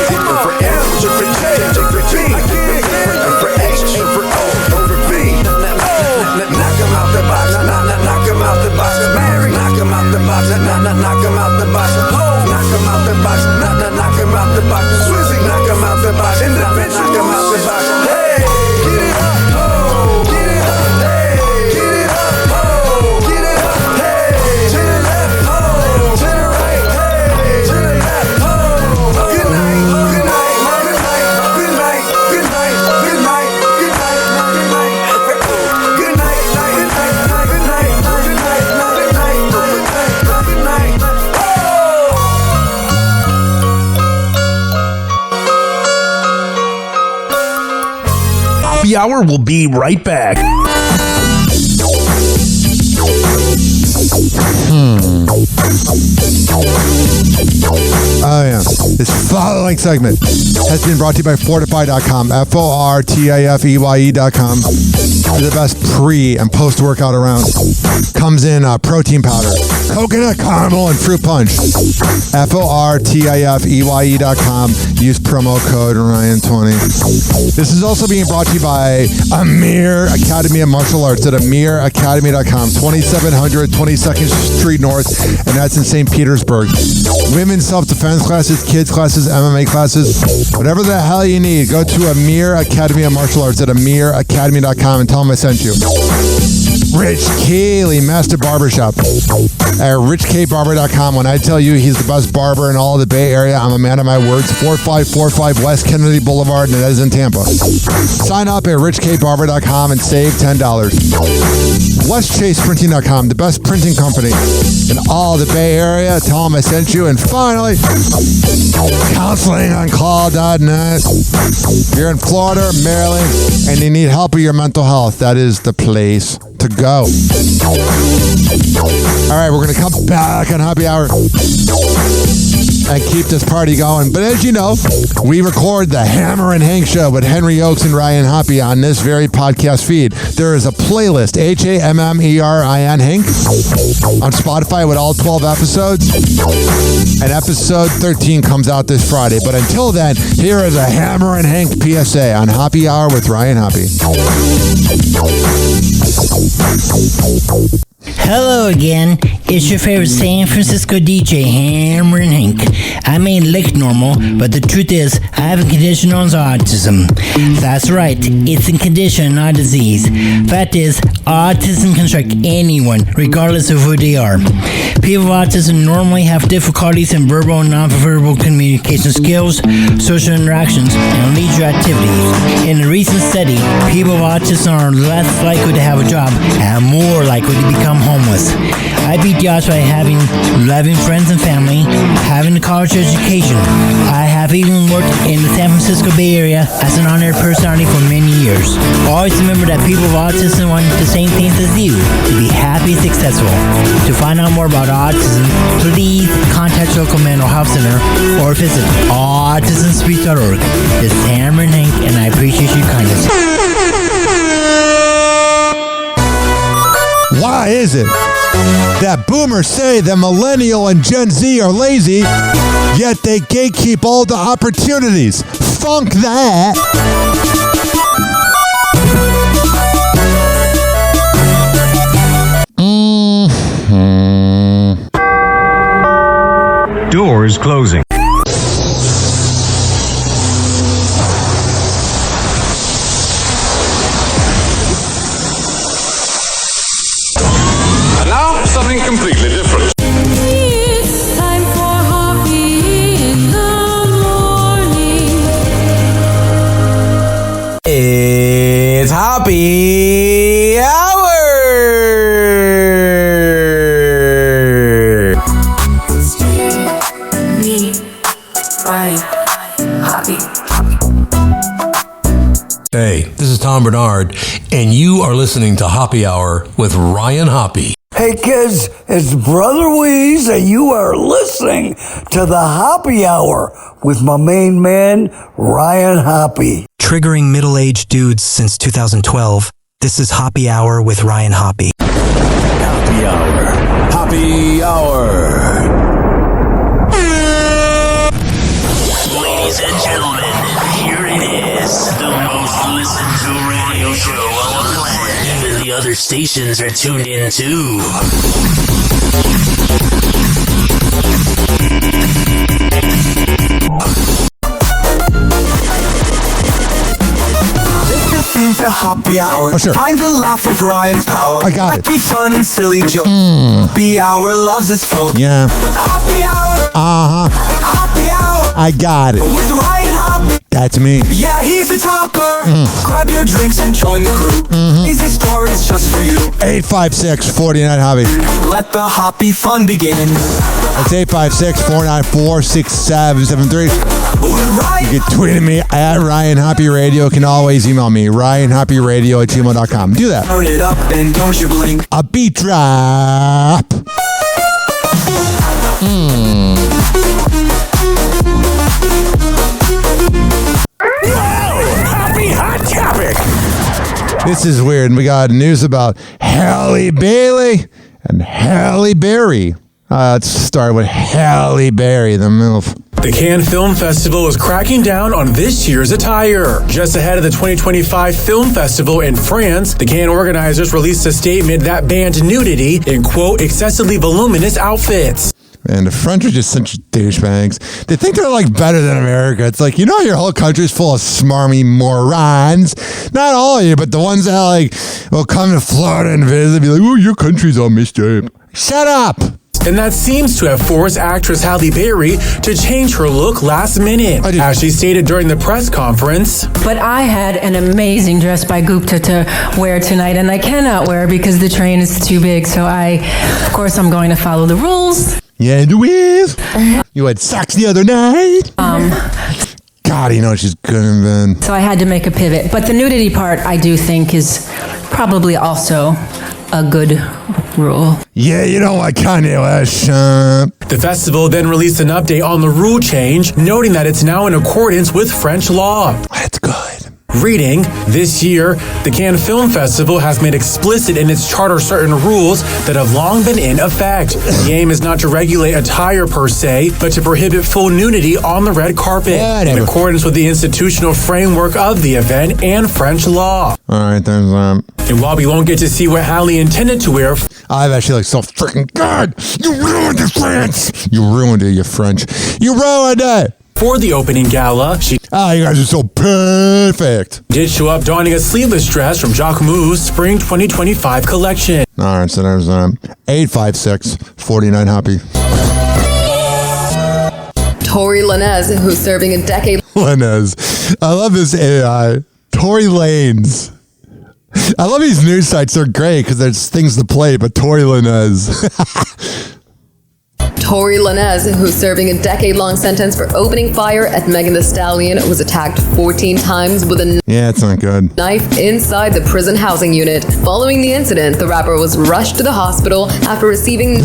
different M, different J, different B, different H, different O, different V. Knock 'em out the box, knock 'em out the box. Mary, knock 'em out the box, knock 'em out the box. Ho, knock 'em out the box, knock 'em out the box. Swizzy, knock 'em out the box. In the bitch, knock 'em out the box. Hey, get it up, ho, get it up, hey, get it up, ho, get it up, hey, to the left, ho, to the right, hey, to the left, ho. Good night, good night, good night, good night, good night, good night, good night, good night, good night, good night, good night, good night, good night, good night, good night. Happy Hour will be right back. Oh, yeah. This following segment has been brought to you by Fortify.com. FORTIFEYE.com. The best pre- and post-workout around. Comes in protein powder, coconut caramel, and fruit punch. FORTIFEYE.com. Use promo code Ryan20. This is also being brought to you by Amir Academy of Martial Arts at AmirAcademy.com. 2700 22nd Street North, and that's in St. Petersburg. Women's self-defense classes, kids classes, MMA classes, whatever the hell you need, go to Amir Academy of Martial Arts at AmirAcademy.com and tell them I sent you. Rich Cayley, Master Barbershop at RichKBarber.com. When I tell you he's the best barber in all of the Bay Area, I'm a man of my words. 4545 West Kennedy Boulevard, and that is in Tampa. Sign up at RichKBarber.com and save $10. WestChasePrinting.com, the best printing company in all the Bay Area. Tell them I sent you. And finally, counselingoncall.net. If you're in Florida, Maryland, and you need help with your mental health, that is the place to go. All right, we're going to come back on Happy Hour and keep this party going. But as you know, we record the Hammer and Hank Show with Henry Oakes and Ryan Hoppe on this very podcast feed. There is a playlist, HAMMERIN Hank, on Spotify with all 12 episodes. And episode 13 comes out this Friday. But until then, here is a Hammer and Hank PSA on Happy Hour with Ryan Hoppe. Hello again, it's your favorite San Francisco DJ, Hammer and Hank. I may look normal, but the truth is, I have a condition known as autism. That's right, it's a condition, not a disease. Fact is, autism can strike anyone, regardless of who they are. People with autism normally have difficulties in verbal and non-verbal communication skills, social interactions, and leisure activities. In a recent study, people with autism are less likely to have a job and more likely to become homeless. I beat the odds by having loving friends and family, having a college education. I have even worked in the San Francisco Bay Area as an honored personality for many years. Always remember that people with autism want the same things as you, to be happy and successful. To find out more about autism, please contact your local mental health center or visit autismspeech.org. This is Hammer and Hank, and I appreciate your kindness. Why is it that boomers say that millennial and Gen Z are lazy, yet they gatekeep all the opportunities? Funk that. Doors closing. And now, something completely different. It's time for Hoppe in the morning. It's Happy Hour! Me, Ryan, Hoppe. Hey, this is Tom Bernard, and you are listening to Happy Hour with Ryan Hoppe. Hey kids, it's Brother Weeze, and you are listening to the Hoppe Hour with my main man, Ryan Hoppe. Triggering middle-aged dudes since 2012. This is Hoppe Hour with Ryan Hoppe. Hoppe Hour. Hoppe Hour. Ladies and gentlemen, here it is, the most listened to radio show on the planet. Even the other stations are tuned in too. The Hoppe Hour. Oh, sure. Find the laugh of Ryan's power. I got it. Happy, fun, and silly jokes. Hoppe Hour loves its folk. Yeah. Hoppe Hour. Hoppe Hour. I got it. With Ryan Hoppe. That's me. Yeah, he's the topper. Grab your drinks and join the crew. Easy stories just for you. 856-49-HOPPE. Let the Hoppe fun begin. That's 856-494-6773. You can tweet at me at Ryan Hoppe Radio. You can always email me, RyanHoppeRadio@gmail.com. Do that. Turn it up and don't you blink. A beat drop. Happy Hot Topic. This is weird. We got news about Halle Bailey and Halle Berry. Let's start with Halle Berry, the MILF. The Cannes Film Festival is cracking down on this year's attire. Just ahead of the 2025 Film Festival in France, the Cannes organizers released a statement that banned nudity in, quote, excessively voluminous outfits. And the French are just such douchebags. They think they're like better than America. It's like, you know, your whole country's full of smarmy morons. Not all of you, but the ones that like will come to Florida and visit and be like, oh, your country's all messed up. Shut up. And that seems to have forced actress Halle Berry to change her look last minute. As she stated during the press conference, but I had an amazing dress by Gupta to wear tonight, and I cannot wear because the train is too big. So of course, I'm going to follow the rules. Yeah, Louise. You had sex the other night. God, you know she's good in bed. So I had to make a pivot. But the nudity part, I do think, is probably also a good rule. Yeah, you don't like Kanye West. The festival then released an update on the rule change, noting that it's now in accordance with French law. That's good. Reading, this year, the Cannes Film Festival has made explicit in its charter certain rules that have long been in effect. The aim is not to regulate attire per se, but to prohibit full nudity on the red carpet, in accordance with the institutional framework of the event and French law. All right, there's And while we won't get to see what Halle intended to wear, I've actually like so freaking good. You ruined it, France. You ruined it, you French. You ruined it. For the opening gala, she you guys are so perfect. Did show up donning a sleeveless dress from Jacquemus' Spring 2025 collection. All right, so there's 856-49-HOPPE. Tory Lanez, who's serving a decade. Lanez. I love this AI. Tory Lanez. I love these news sites. They're great because there's things to play, but Tory Lanez. Tory Lanez, who's serving a decade-long sentence for opening fire at Megan Thee Stallion, was attacked 14 times with a it's not good. knife inside the prison housing unit. Following the incident, the rapper was rushed to the hospital after receiving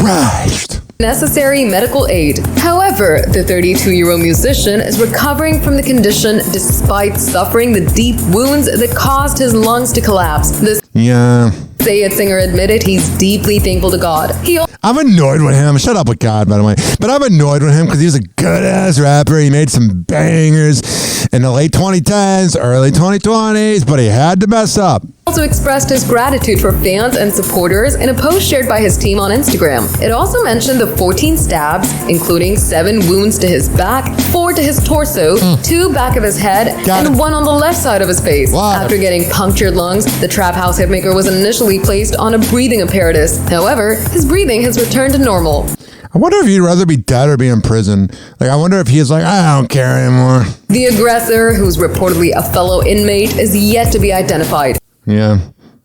necessary medical aid. However, the 32-year-old musician is recovering from the condition despite suffering the deep wounds that caused his lungs to collapse. The Say It singer admitted he's deeply thankful to God. I'm annoyed with him. Shut up with God, by the way. But I'm annoyed with him because he was a good-ass rapper. He made some bangers in the late 2010s, early 2020s, but he had to mess up. Also expressed his gratitude for fans and supporters in a post shared by his team on Instagram. It also mentioned the 14 stabs, including 7 wounds to his back, 4 to his torso, 2 back of his head, and 1 on the left side of his face. After getting punctured lungs, the trap house hitmaker was initially placed on a breathing apparatus. However, his breathing has returned to normal. I wonder if he'd rather be dead or be in prison. Like, I wonder if he's like, I don't care anymore. The aggressor, who's reportedly a fellow inmate, is yet to be identified. Yeah,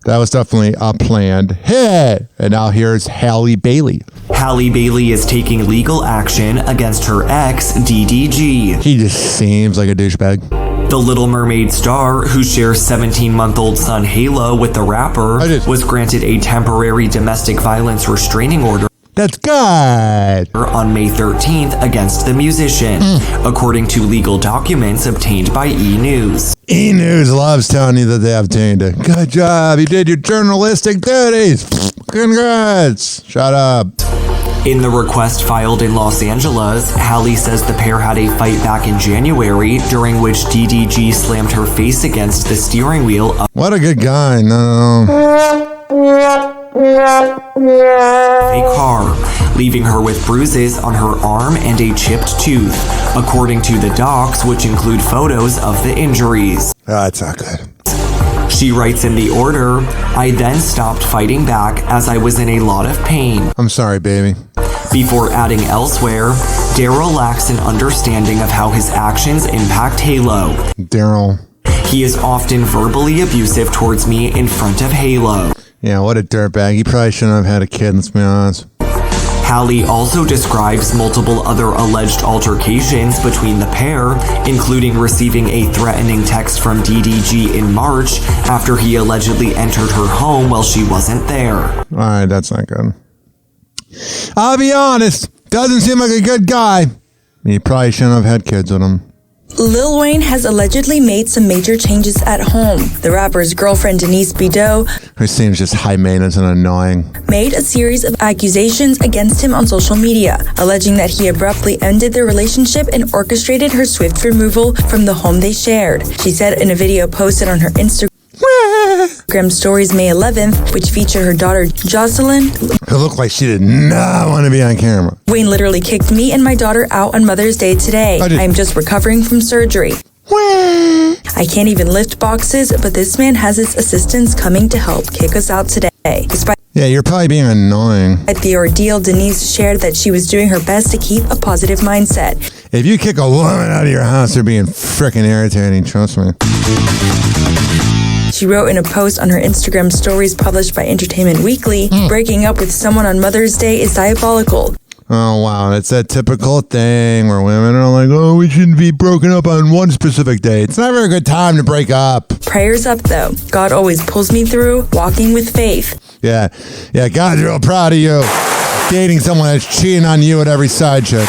that was definitely a planned hit. And now here's Halle Bailey. Halle Bailey is taking legal action against her ex, DDG. He just seems like a douchebag. The Little Mermaid star, who shares 17-month-old son Halo with the rapper, was granted a temporary domestic violence restraining order. That's good. On May 13th against the musician, according to legal documents obtained by E! News. E! News loves telling you that they obtained it. Good job. You did your journalistic duties. Congrats. Shut up. In the request filed in Los Angeles, Hallie says the pair had a fight back in January, during which DDG slammed her face against the steering wheel of What a good guy. No. a car, leaving her with bruises on her arm and a chipped tooth, according to the docs, which include photos of the injuries. That's not good. She writes in the order, I then stopped fighting back as I was in a lot of pain. I'm sorry, baby. Before adding elsewhere, Daryl lacks an understanding of how his actions impact Halo. Daryl. He is often verbally abusive towards me in front of Halo. Yeah, what a dirtbag. He probably shouldn't have had a kid, let's be honest. Hallie also describes multiple other alleged altercations between the pair, including receiving a threatening text from DDG in March after he allegedly entered her home while she wasn't there. Alright, that's not good. I'll be honest, doesn't seem like a good guy. He probably shouldn't have had kids with him. Lil Wayne has allegedly made some major changes at home. The rapper's girlfriend Denise Bideau, Who seems just high maintenance and annoying. made a series of accusations against him on social media, alleging that he abruptly ended their relationship and orchestrated her swift removal from the home they shared. She said in a video posted on her Instagram stories May 11th, which featured her daughter Jocelyn. It looked like she did not want to be on camera. Wayne literally kicked me and my daughter out on Mother's Day today. I'm just recovering from surgery. I can't even lift boxes, but this man has his assistants coming to help kick us out today. Despite Yeah, you're probably being annoying. the ordeal, Denise shared that she was doing her best to keep a positive mindset. If you kick a woman out of your house, they're being freaking irritating, trust me. She wrote in a post on her Instagram stories published by Entertainment Weekly, breaking up with someone on Mother's Day is diabolical. Oh, wow. It's that typical thing where women are like, oh, we shouldn't be broken up on one specific day. It's never a good time to break up. Prayers up, though. God always pulls me through, walking with faith. Yeah, God's real proud of you. Dating someone that's cheating on you at every side chick.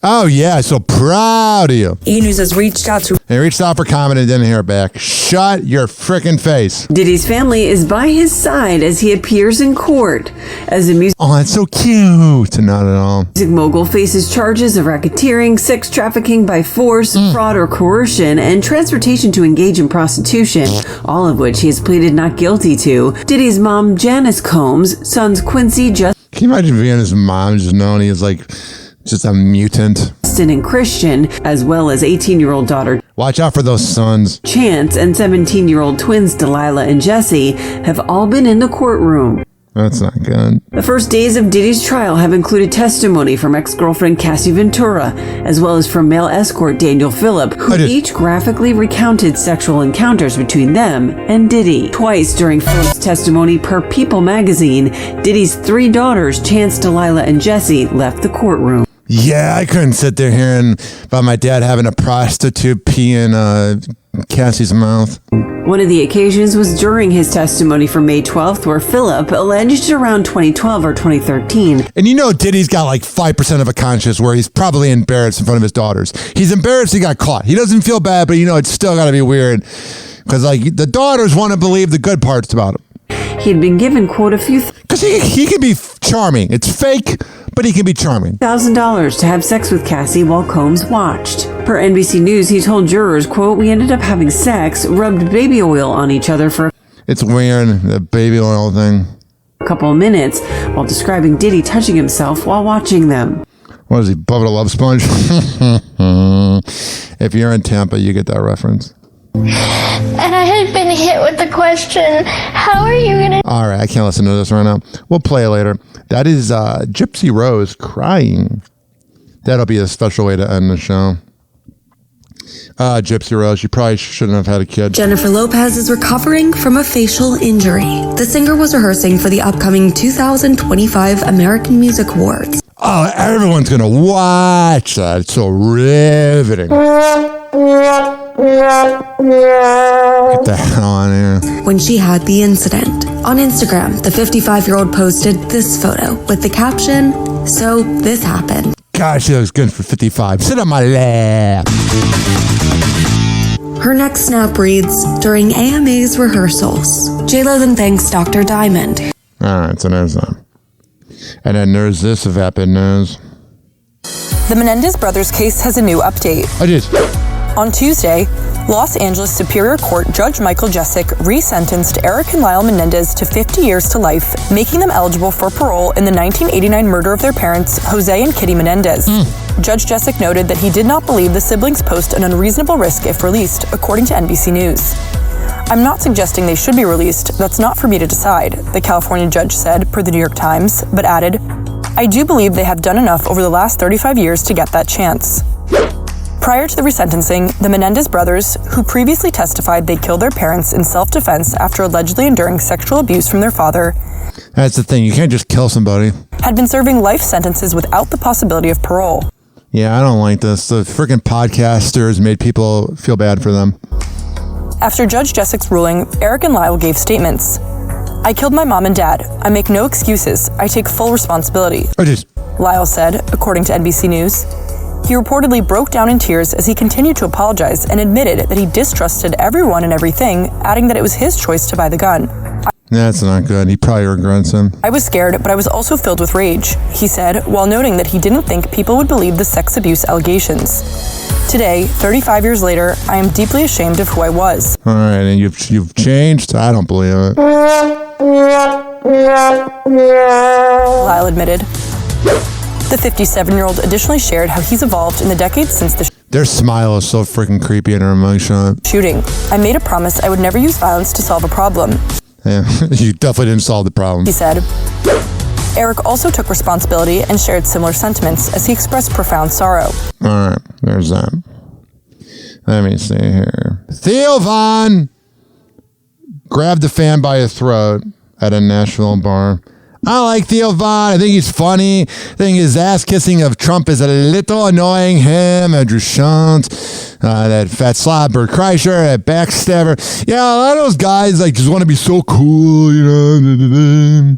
Oh, yeah, so proud of you. E! News has reached out to... They reached out for comment and didn't hear back. Shut your frickin' face. Diddy's family is by his side as he appears in court. As a music that's so cute. Not at all. mogul faces charges of racketeering, sex trafficking by force, fraud or coercion, and transportation to engage in prostitution, all of which he has pleaded not guilty to. Diddy's mom, Janice Combs, sons Quincy, Can you imagine being his mom just knowing he's like just a mutant? Justin and Christian, as well as 18-year-old daughter Watch out for those sons. Chance and 17-year-old twins Delilah and Jesse have all been in the courtroom. That's not good. The first days of Diddy's trial have included testimony from ex-girlfriend Cassie Ventura, as well as from male escort Daniel Phillip, who each graphically recounted sexual encounters between them and Diddy. Twice during Phillip's testimony per People magazine, Diddy's 3 daughters, Chance, Delilah, and Jesse, left the courtroom. Yeah, I couldn't sit there hearing about my dad having a prostitute pee in Cassie's mouth. One of the occasions was during his testimony from May 12th, where Phillip alleged around 2012 or 2013. And you know Diddy's got like 5% of a conscience where he's probably embarrassed in front of his daughters. He's embarrassed he got caught. He doesn't feel bad, but you know it's still got to be weird. Because like the daughters want to believe the good parts about him. He'd been given, quote, a few... Because he can be charming. It's fake, but he can be charming. $1,000 to have sex with Cassie while Combs watched. Per NBC News, he told jurors, quote, we ended up having sex, rubbed baby oil on each other for... It's weird, the baby oil thing. ...a couple of minutes, while describing Diddy touching himself while watching them. What is he, Bubba Love Sponge? If you're in Tampa, you get that reference. And I had been hit with the question, how are you going to... All right, I can't listen to this right now. We'll play it later. That is Gypsy Rose crying. That'll be a special way to end the show. Gypsy Rose, you probably shouldn't have had a kid. Jennifer Lopez is recovering from a facial injury. The singer was rehearsing for the upcoming 2025 American Music Awards. Oh, everyone's going to watch that. It's so riveting. Get the hell out of here. When she had the incident. On Instagram, the 55-year-old posted this photo with the caption, "So this happened." Gosh, she looks good for 55. Sit on my lap. Her next snap reads, "During AMA's rehearsals." J-Lo then thanks Dr. Diamond. All right, so there's that. And then there's this vapid news. The Menendez brothers case has a new update. I did. On Tuesday, Los Angeles Superior Court Judge Michael Jessic resentenced Eric and Lyle Menendez to 50 years to life, making them eligible for parole in the 1989 murder of their parents, Jose and Kitty Menendez. Judge Jessic noted that he did not believe the siblings posed an unreasonable risk if released, according to NBC News. "I'm not suggesting they should be released. That's not for me to decide," the California judge said, per the New York Times, but added, "I do believe they have done enough over the last 35 years to get that chance." Prior to the resentencing, the Menendez brothers, who previously testified they killed their parents in self-defense after allegedly enduring sexual abuse from their father, That's the thing. You can't just kill somebody. had been serving life sentences without the possibility of parole. Yeah, I don't like this. The freaking podcasters made people feel bad for them. After Judge Jessic's ruling, Eric and Lyle gave statements. "I killed my mom and dad. I make no excuses. I take full responsibility," Lyle said, according to NBC News. He reportedly broke down in tears as he continued to apologize and admitted that he distrusted everyone and everything, adding that it was his choice to buy the gun. That's not good. He probably regrets him. "I was scared, but I was also filled with rage," he said, while noting that he didn't think people would believe the sex abuse allegations. "Today, 35 years later, I am deeply ashamed of who I was." All right, and you've changed? I don't believe it. Lyle admitted. The 57-year-old additionally shared how he's evolved in the decades since the Their smile is so freaking creepy in her mugshot. shooting. "I made a promise I would never use violence to solve a problem," Yeah, you definitely didn't solve the problem. he said. Eric also took responsibility and shared similar sentiments as he expressed profound sorrow. All right, there's that. Let me see here. Theo Von grabbed a fan by his throat at a Nashville bar. I like Theo Von. I think he's funny. I think his ass kissing of Trump is a little annoying. Him, Andrew Schultz, that fat slob, Bert Kreischer, that backstabber. Yeah, a lot of those guys like just want to be so cool, you know.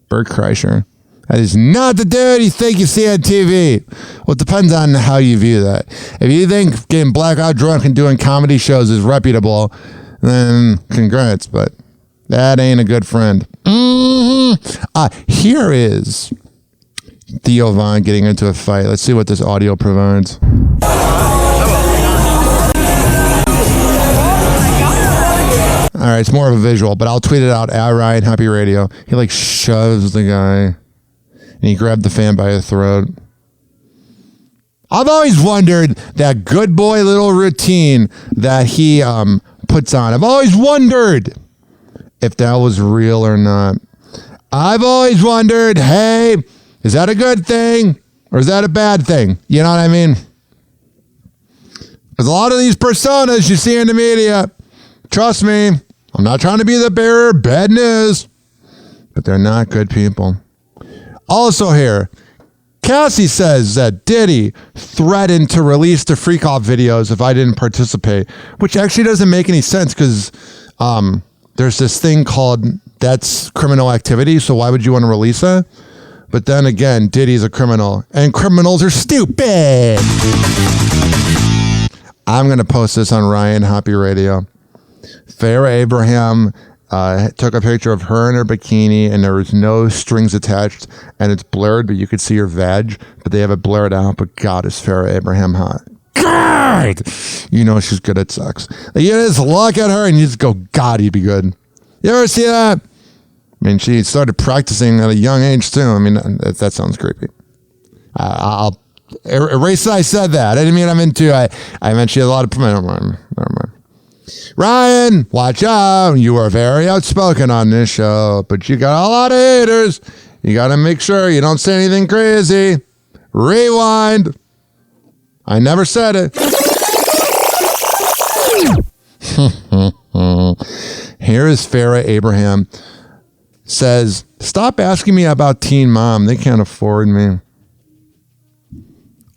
Bert Kreischer. That is not the dude you think you see on TV. Well, it depends on how you view that. If you think getting blackout drunk and doing comedy shows is reputable, then congrats, but that ain't a good friend. Here is Theo Von getting into a fight. Let's see what this audio provides. All right, it's more of a visual, but I'll tweet it out at Ryan Happy Radio. He like shoves the guy, and he grabbed the fan by the throat. I've always wondered that good boy little routine that he puts on. I've always wondered if that was real or not. I've always wondered, hey, is that a good thing or is that a bad thing? You know what I mean? Because a lot of these personas you see in the media, trust me, I'm not trying to be the bearer of bad news, but they're not good people. Also here, Cassie says that Diddy threatened to release the freak off videos if I didn't participate, which actually doesn't make any sense because there's this thing called that's criminal activity, so why would you want to release that? But then again, Diddy's a criminal, and criminals are stupid. I'm going to post this on Ryan Happy Radio. Farrah Abraham took a picture of her in her bikini, and there was no strings attached, and it's blurred, but you could see her vag, but they have it blurred out. But God, is Farrah Abraham hot. God! You know she's good at sex. Like, you just look at her, and you just go, God, you'd be good. You ever see that? I mean, she started practicing at a young age, too. I mean, that sounds creepy. I'll erase that I said that. I didn't mean I'm into I meant she has a lot of... Never mind. Ryan, watch out. You are very outspoken on this show, but you got a lot of haters. You got to make sure you don't say anything crazy. Rewind. I never said it. Here is Farrah Abraham. Says, stop asking me about Teen Mom. They can't afford me.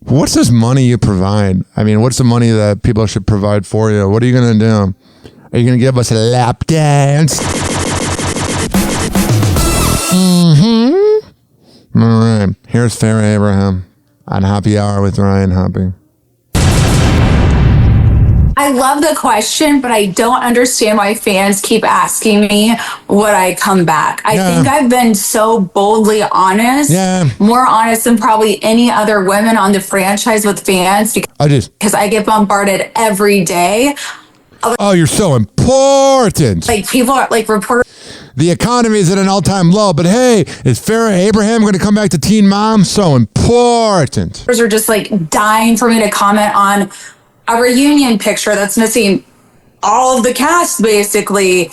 What's this money you provide? I mean, what's the money that people should provide for you? What are you going to do? Are you going to give us a lap dance? Mm-hmm. All right. Here's Farrah Abraham on Happy Hour with Ryan Hoppe. I love the question, but I don't understand why fans keep asking me would I come back. I think I've been so boldly honest, more honest than probably any other women on the franchise with fans because I get bombarded every day. Oh, you're so important. Like people are like reporters. The economy is at an all-time low, but hey, is Farrah Abraham going to come back to Teen Mom? So important. Are just like dying for me to comment on a reunion picture that's missing all of the cast, basically.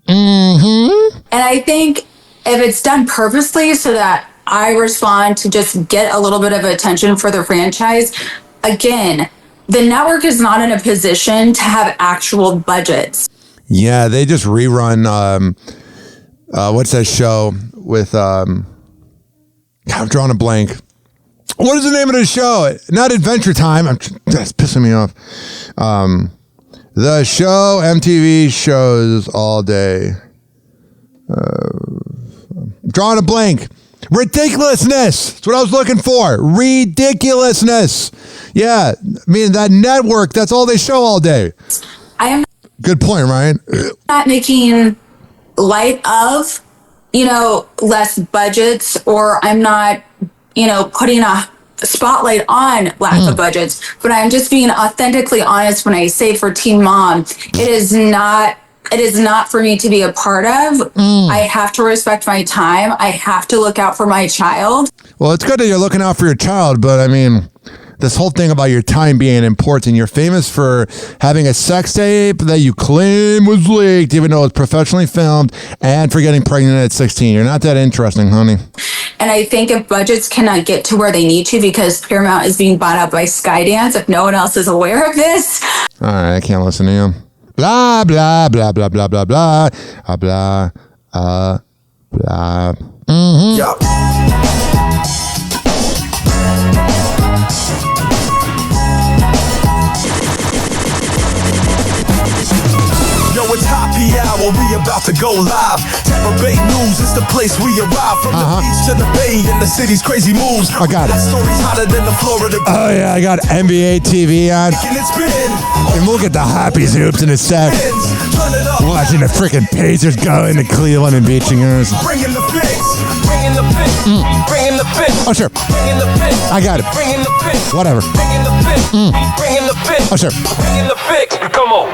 Mm-hmm. And I think if it's done purposely so that I respond to just get a little bit of attention for the franchise, again, the network is not in a position to have actual budgets. Yeah, they just rerun, what's that show with, I'm drawing a blank. What is the name of the show? Not Adventure Time. That's pissing me off. The show MTV shows all day. Drawing a blank. Ridiculousness. That's what I was looking for. Ridiculousness. Yeah. I mean, that network, that's all they show all day. I am Good point, Ryan. not making light of, less budgets, or I'm not, putting a spotlight on lack of budgets, but I'm just being authentically honest when I say for Teen Mom, it is not for me to be a part of. I have to respect my time. I have to look out for my child. Well, it's good that you're looking out for your child, but I mean, this whole thing about your time being important, you're famous for having a sex tape that you claim was leaked, even though it's professionally filmed, and for getting pregnant at 16. You're not that interesting, honey. And I think if budgets cannot get to where they need to because Paramount is being bought up by Skydance, if no one else is aware of this. All right, I can't listen to you. Blah, blah, blah, blah, blah, blah, blah, blah, blah. Mm-hmm. Yo. Yo, it's Happy Hour, we about to go live. Tampa Bay News is the place we arrive. From the beach to the bay and the city's crazy moves. I got it. That story's hotter than the Florida. Oh yeah, I got NBA TV on. And look at the Hoppies hoops in a sec. Watching the freaking Pacers go into Cleveland and beating us. Bringing the fix. Bringing the fix. Bringing the fix. Oh sure. Bringing the fix. I got it. Bringing the fix. Whatever. Bringing the fix. Bringing the fix. Oh sure. Bringing the fix. Come on.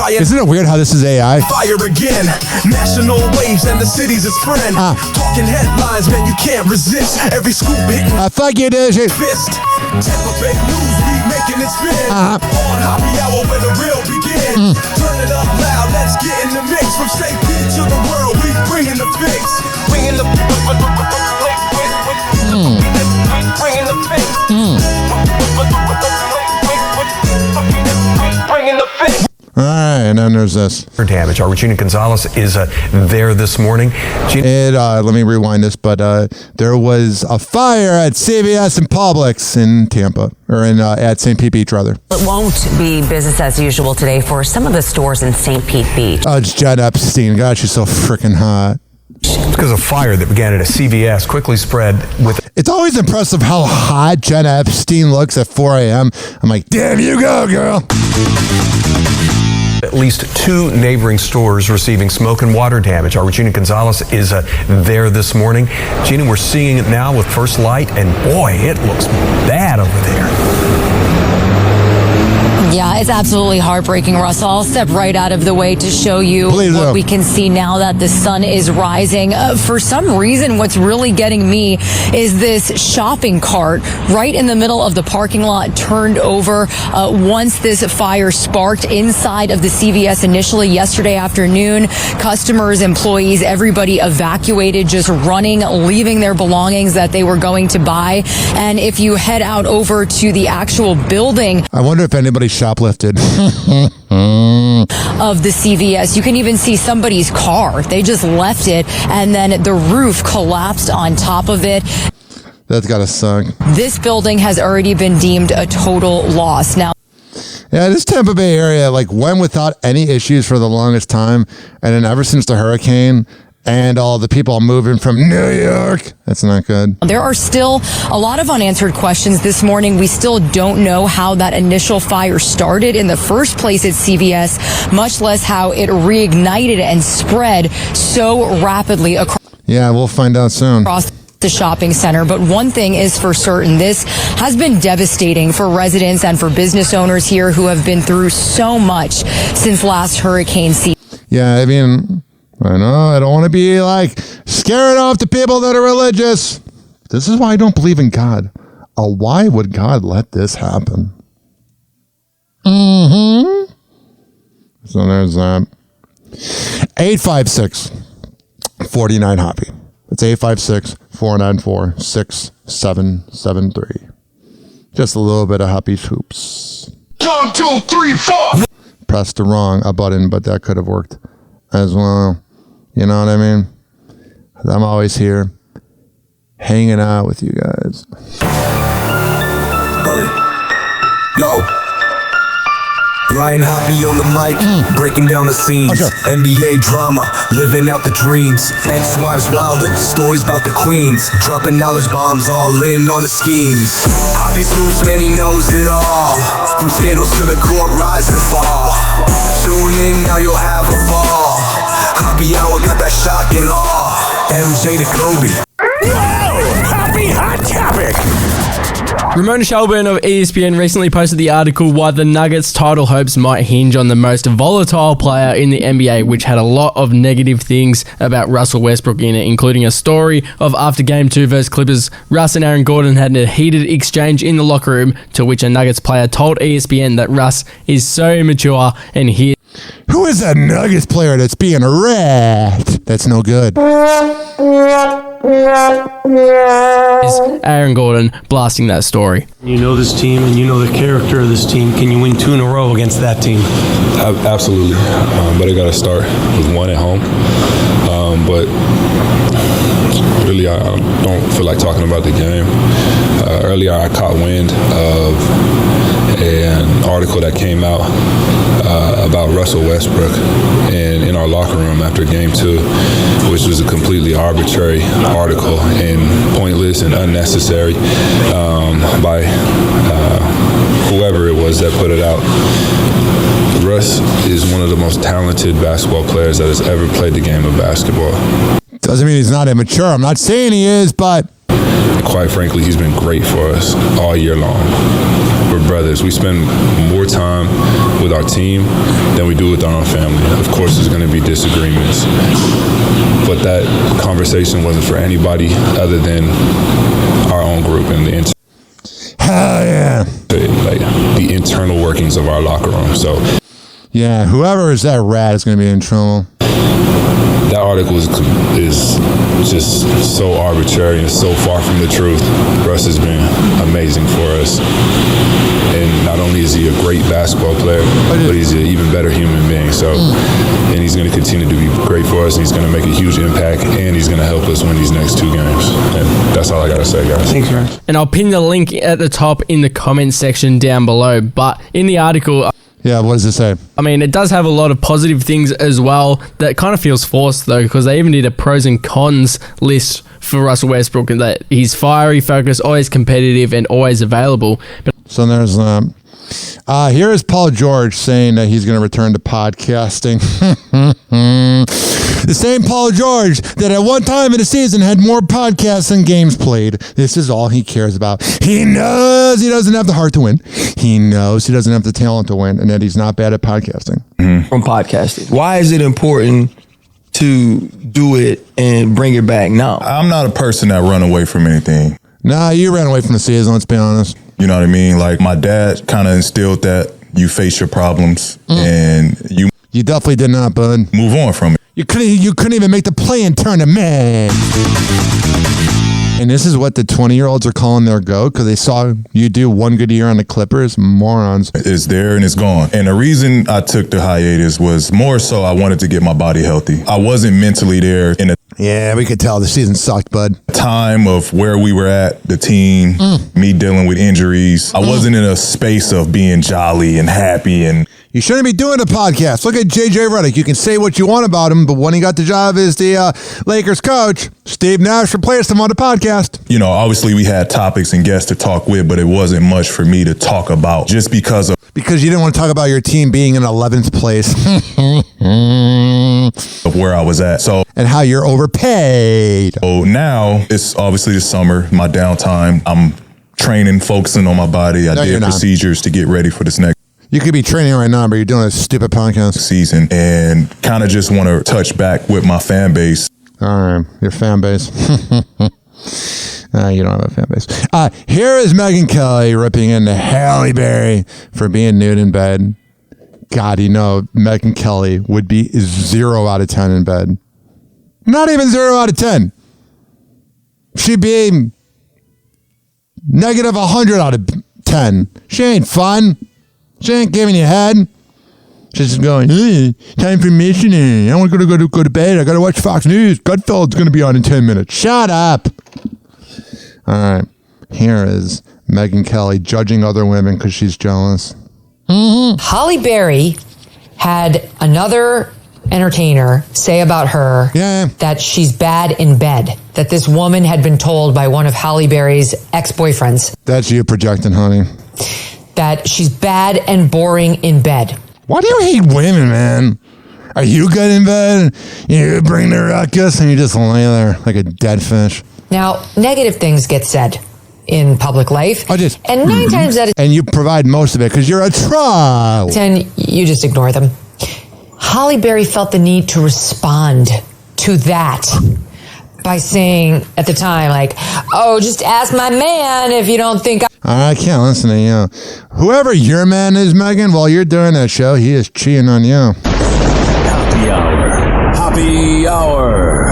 Isn't it weird how this is AI? Fire again. National waves and the city's its friend. Talking headlines, man, you can't resist. Every scoop hitting. Fuck you, Digit. Fist. Tampa Bay News, we making it spin. On Happy Hour where the real begins. Turn it up loud, let's get in the mix. From St. Pete to the world, we bringing the fix. Bringing the fix. Bringing the fix. Bringing the fix. All right, and then there's this. Damage. Our Regina Gonzalez is there this morning. Let me rewind this, but there was a fire at CVS and Publix in Tampa, or at St. Pete Beach, rather. It won't be business as usual today for some of the stores in St. Pete Beach. Oh, it's Jen Epstein. God, she's so freaking hot. Because a fire that began at a CVS quickly spread with... It's always impressive how hot Jen Epstein looks at 4 a.m. I'm like, damn, you go, girl. At least 2 neighboring stores receiving smoke and water damage. Our Regina Gonzalez is there this morning. Gina, we're seeing it now with First Light, and boy, it looks bad over there. Yeah, it's absolutely heartbreaking, Russell. I'll step right out of the way to show you what we can see now that the sun is rising. For some reason, what's really getting me is this shopping cart right in the middle of the parking lot turned over once this fire sparked inside of the CVS initially yesterday afternoon. Customers, employees, everybody evacuated, just running, leaving their belongings that they were going to buy. And if you head out over to the actual building... I wonder if anybody shoplifted. of the CVS. You can even see somebody's car. They just left it, and then the roof collapsed on top of it. That's gotta suck. This building has already been deemed a total loss. Now, yeah, this Tampa Bay area went without any issues for the longest time, and then ever since the hurricane and all the people moving from New York, that's not good. there are still a lot of unanswered questions this morning. We still don't know how that initial fire started in the first place at CVS, much less how it reignited and spread so rapidly across. Yeah, we'll find out soon. The shopping center. But one thing is for certain, this has been devastating for residents and for business owners here who have been through so much since last hurricane season. Yeah, I mean, I know, I don't want to be scaring off the people that are religious. This is why I don't believe in God. Why would God let this happen? So there's that. 856-49-HOPPY. It's 856-494-6773. Just a little bit of happy hoops. 1, 2, 3, 4. Pressed the wrong button, but that could have worked as well. You know what I mean? I'm always here hanging out with you guys. Go. Ryan Hoppe on the mic, breaking down the scenes. NBA drama, living out the dreams. Ex-wives wilder, stories about the queens. Dropping knowledge bombs, all in on the schemes. Hoppe's moves, man, he knows it all. From scandals to the court, rise and fall. Tune in, now you'll have a ball. Hoppe Hour got that shock and awe. MJ to Kobe. Whoa! Hoppe Hot Topic! Ramona Shelburne of ESPN recently posted the article Why the Nuggets' title hopes might hinge on the most volatile player in the NBA, which had a lot of negative things about Russell Westbrook in it, including a story of after Game 2 versus Clippers, Russ and Aaron Gordon had a heated exchange in the locker room, to which a Nuggets player told ESPN that Russ is so immature and he... Who is that Nuggets player that's being a rat? That's no good. Is Aaron Gordon blasting that story. You know this team and you know the character of this team. Can you win 2 in a row against that team? Absolutely. But I got to start with 1 at home. But really, I don't feel like talking about the game. Earlier, I caught wind of an article that came out about Russell Westbrook in our locker room after Game 2, which was a completely arbitrary article and pointless and unnecessary by whoever it was that put it out. Russ is one of the most talented basketball players that has ever played the game of basketball. Doesn't mean he's not immature. I'm not saying he is, but... Quite frankly, he's been great for us all year long. We're brothers. We spend more time with our team than we do with our own family. Of course, there's going to be disagreements. But that conversation wasn't for anybody other than our own group and the hell yeah. The internal workings of our locker room. So yeah, whoever is that rat is going to be in trouble. That article is just so arbitrary and so far from the truth. Russ has been amazing for us. And not only is he a great basketball player, but he's an even better human being. So, and he's going to continue to be great for us. And he's going to make a huge impact, and he's going to help us win these next 2 games. And that's all I got to say, guys. Thanks, man. And I'll pin the link at the top in the comment section down below. But in the article... Yeah, what does it say? I mean, it does have a lot of positive things as well. That kind of feels forced, though, because they even did a pros and cons list for Russell Westbrook, and that he's fiery, focused, always competitive, and always available. But so there's here is Paul George saying that he's going to return to podcasting. The same Paul George that at one time in the season had more podcasts than games played. This is all he cares about. He knows he doesn't have the heart to win. He knows he doesn't have the talent to win, and that he's not bad at podcasting. From podcasting. Why is it important to do it and bring it back now? I'm not a person that run away from anything. Nah, you ran away from the season, let's be honest. You know what I mean? Like, my dad kind of instilled that you face your problems and you definitely did not, bud. Move on from it. You couldn't even make the play-in tournament. And this is what the 20-year-olds are calling their GOAT because they saw you do one good year on the Clippers. Morons. It's there and it's gone. And the reason I took the hiatus was more so I wanted to get my body healthy. I wasn't mentally there in a Yeah, we could tell the season sucked, bud. Time of where we were at, the team, me dealing with injuries. I wasn't in a space of being jolly and happy. And you shouldn't be doing a podcast. Look at JJ Redick. You can say what you want about him, but when he got the job as the Lakers coach, Steve Nash replaced him on the podcast. You know, obviously we had topics and guests to talk with, but it wasn't much for me to talk about just because of... Because you didn't want to talk about your team being in 11th place. of where I was at. So and how you're overpaid. So now it's obviously the summer, my downtime. I'm training, focusing on my body. I did procedures to get ready for this next. You could be training right now, but you're doing a stupid podcast season, and kind of just want to touch back with my fan base. All right, your fan base. You don't have a fan base. Here is Megyn Kelly ripping into Halle Berry for being nude in bed. God, you know, Megyn Kelly would be 0 out of 10 in bed. Not even 0 out of 10. She'd be negative 100 out of 10. She ain't fun. She ain't giving you head. She's just going, hey, time for missionary. I want to go to bed. I got to watch Fox News. Gutfeld's going to be on in 10 minutes. Shut up. All right. Here is Megyn Kelly judging other women because she's jealous. Halle Berry had another entertainer say about her that she's bad in bed. That this woman had been told by one of Halle Berry's ex-boyfriends. That's you projecting, honey. That she's bad and boring in bed. Why do you hate women, man? Are you good in bed? You bring the ruckus and you just lay there like a dead fish. Now, negative things get said in public life. And 9 times out of 10... And you provide most of it because you're a troll. 10, you just ignore them. Halle Berry felt the need to respond to that by saying at the time, like, oh, just ask my man if you don't think I can't listen to you. Whoever your man is, Megyn, while you're doing that show, he is cheating on you. Happy hour. Happy hour.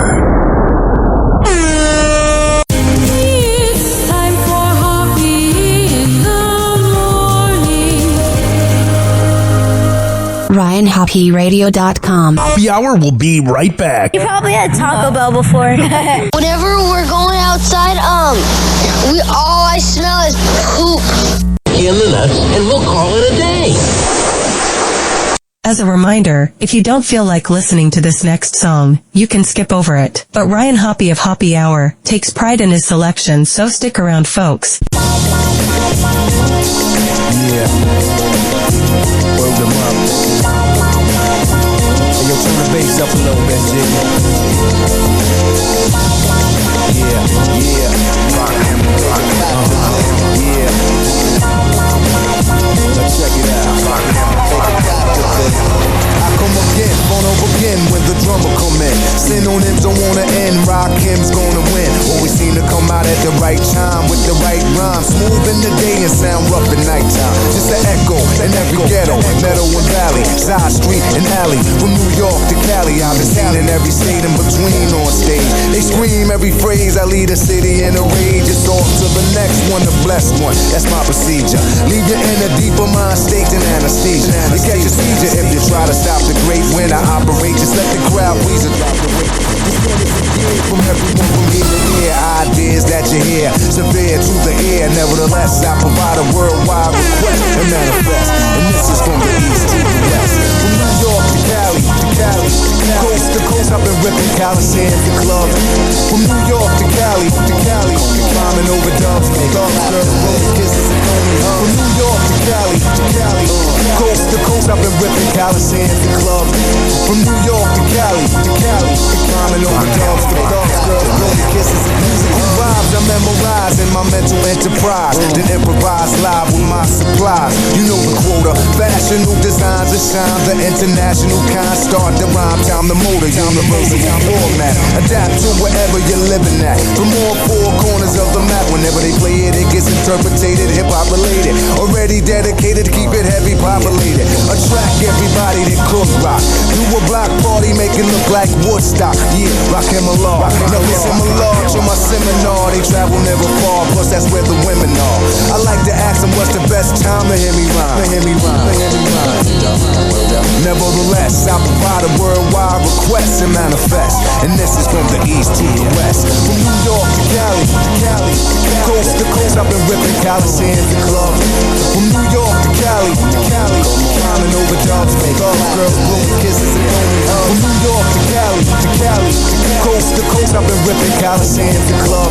It's time for Hoppe in the morning. RyanHoppeRadio.com. Happy hour will be right back. You probably had Taco Bell before. Whenever we're going outside, all I smell is poop. In the nuts, and we'll call it a day. As a reminder, if you don't feel like listening to this next song, you can skip over it. But Ryan Hoppe of Hoppe Hour takes pride in his selection, so stick around, folks. Yeah. Word them up. Hey, yo, turn the bass up a little bit, Jiggy. Yeah. Rock him. Yeah. Now check it out. I come again, phone over again when the drummer come in. Synonyms don't wanna end, Rock him's gonna win. Always seem to come out at the right time with the right rhyme. Smooth in the day and sound rough at nighttime. Just an echo in every ghetto, meadow and valley, side street and alley. From New York to Cali, I've been seen in every state in between on stage. They scream every phrase, I lead a city in a rage. It's off to the next one, the blessed one. That's my procedure. Leave you in a deeper mind state than anesthesia. You catch a seizure if you try to stop the great when I operate. Just let the crowd please and drop the rate. This one is a gig from everyone from ear to ear. Ideas that you hear, severe to the ear. Nevertheless, I provide a worldwide request and manifest. And this is from the east to the west. From New York to Cali, coast to coast, I've been ripping Coliseums and clubs. From New York to Cali, climbing over dubs, thugs, girls, rolling kisses and only hugs. From New York to Cali, coast to coast, I've been ripping Coliseums and clubs. From New York to Cali, climbing over dubs, thugs, girls, rolling kisses and musical vibes. I memorize in my mental enterprise, then improvise live with my supplies. You know the quota, fashionable designs that shine, the international kind. Start the rhyme, time the motor, universal format. Adapt to wherever you're living at. From all four corners of the map, whenever they play it, it gets interpreted, hip-hop related. Already dedicated to keep it heavy populated. Attract everybody that cook rock. Do a block party, make it look like Woodstock. Yeah, rock him a lot. Now listen my large on my seminar. They travel never far, plus that's where the women are. I like to ask them what's the best time to hear me rhyme. Nevertheless, I provide a worldwide request request and manifest. And this is from the east to the west. From New York to Cali, coast to coast, I've been ripping California to club. From New York to Cali, climbing over dogs, thugs, girls, blowing kisses and only hugs. From New York to Cali, coast to coast, I've been ripping California to club.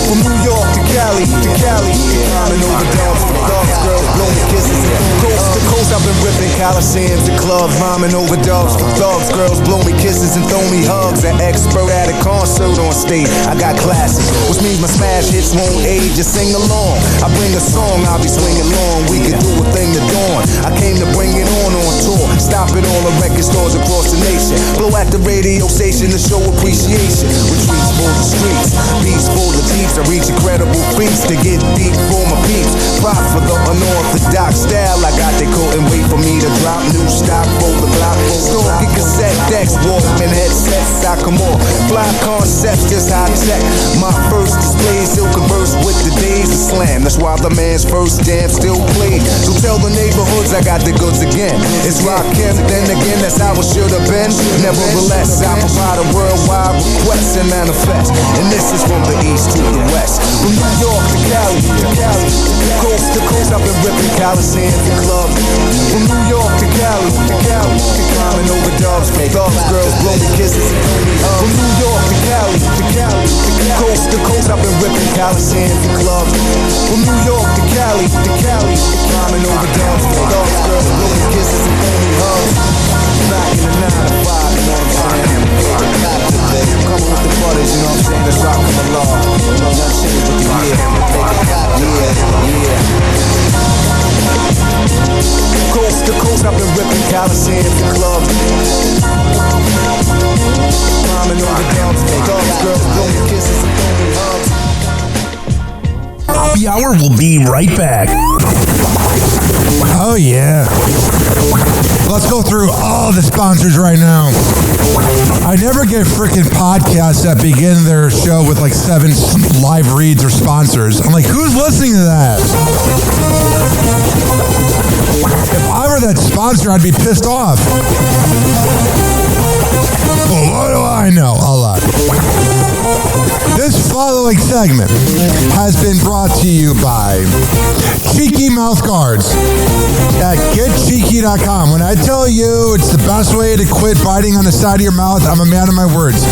From New York to Cali, climbing over dogs, thugs, girls, blowing kisses and coast to coast, I've been ripping California to club, rhyming over dogs, thugs, girls, blow me kisses and throw me hugs. An expert at a concert on stage, I got classics, which means my smash hits won't age. Just sing along. I bring a song, I'll be swinging long. We could do a thing to dawn. I came to bring it on tour. Stop at all the record stores across the nation. Blow at the radio station to show appreciation. Retreats for the streets, beats for the deeps. I reach incredible feats to get deep for my peeps. Prop for the unorthodox style. I got they couldn't wait for me to drop new stock for the block. Stalking cassette decks, Walkman headsets. I come on, fly concepts, just high tech. My first display still converse with the days of slam. That's why the man's first jam still played. So tell the neighborhoods I got the goods again. It's Rakim, then again, that's how it should have been. Nevertheless, I provide a worldwide request and manifest. And this is from the east to the west. From New York to Cali, coast to coast, I've been ripping California to club. From New York to Cali, climbing over dogs, thugs, girls, blowing kisses and only hugs. From New York to Cali, coast to coast, I've been ripping California to club. From New York to Cali, climbing over dogs, thugs, girls, blowing kisses and only hugs. Back in the 9 to 5, you know what I'm saying? Coming with the butters, you know what I'm saying? Let's rock from the law. Nothing changed with the year. Yeah. Coast to coast, I've been ripping California to club. Climbing over dogs, thugs, girls, blowing kisses and only hugs. Happy Hour will be right back. Oh, yeah. Let's go through all the sponsors right now. I never get freaking podcasts that begin their show with like 7 live reads or sponsors. I'm like, who's listening to that? If I were that sponsor, I'd be pissed off. Well, what do I know? A lot. This following segment has been brought to you by Cheeky Mouth Guards at getcheeky.com. When I tell you it's the best way to quit biting on the side of your mouth, I'm a man of my words.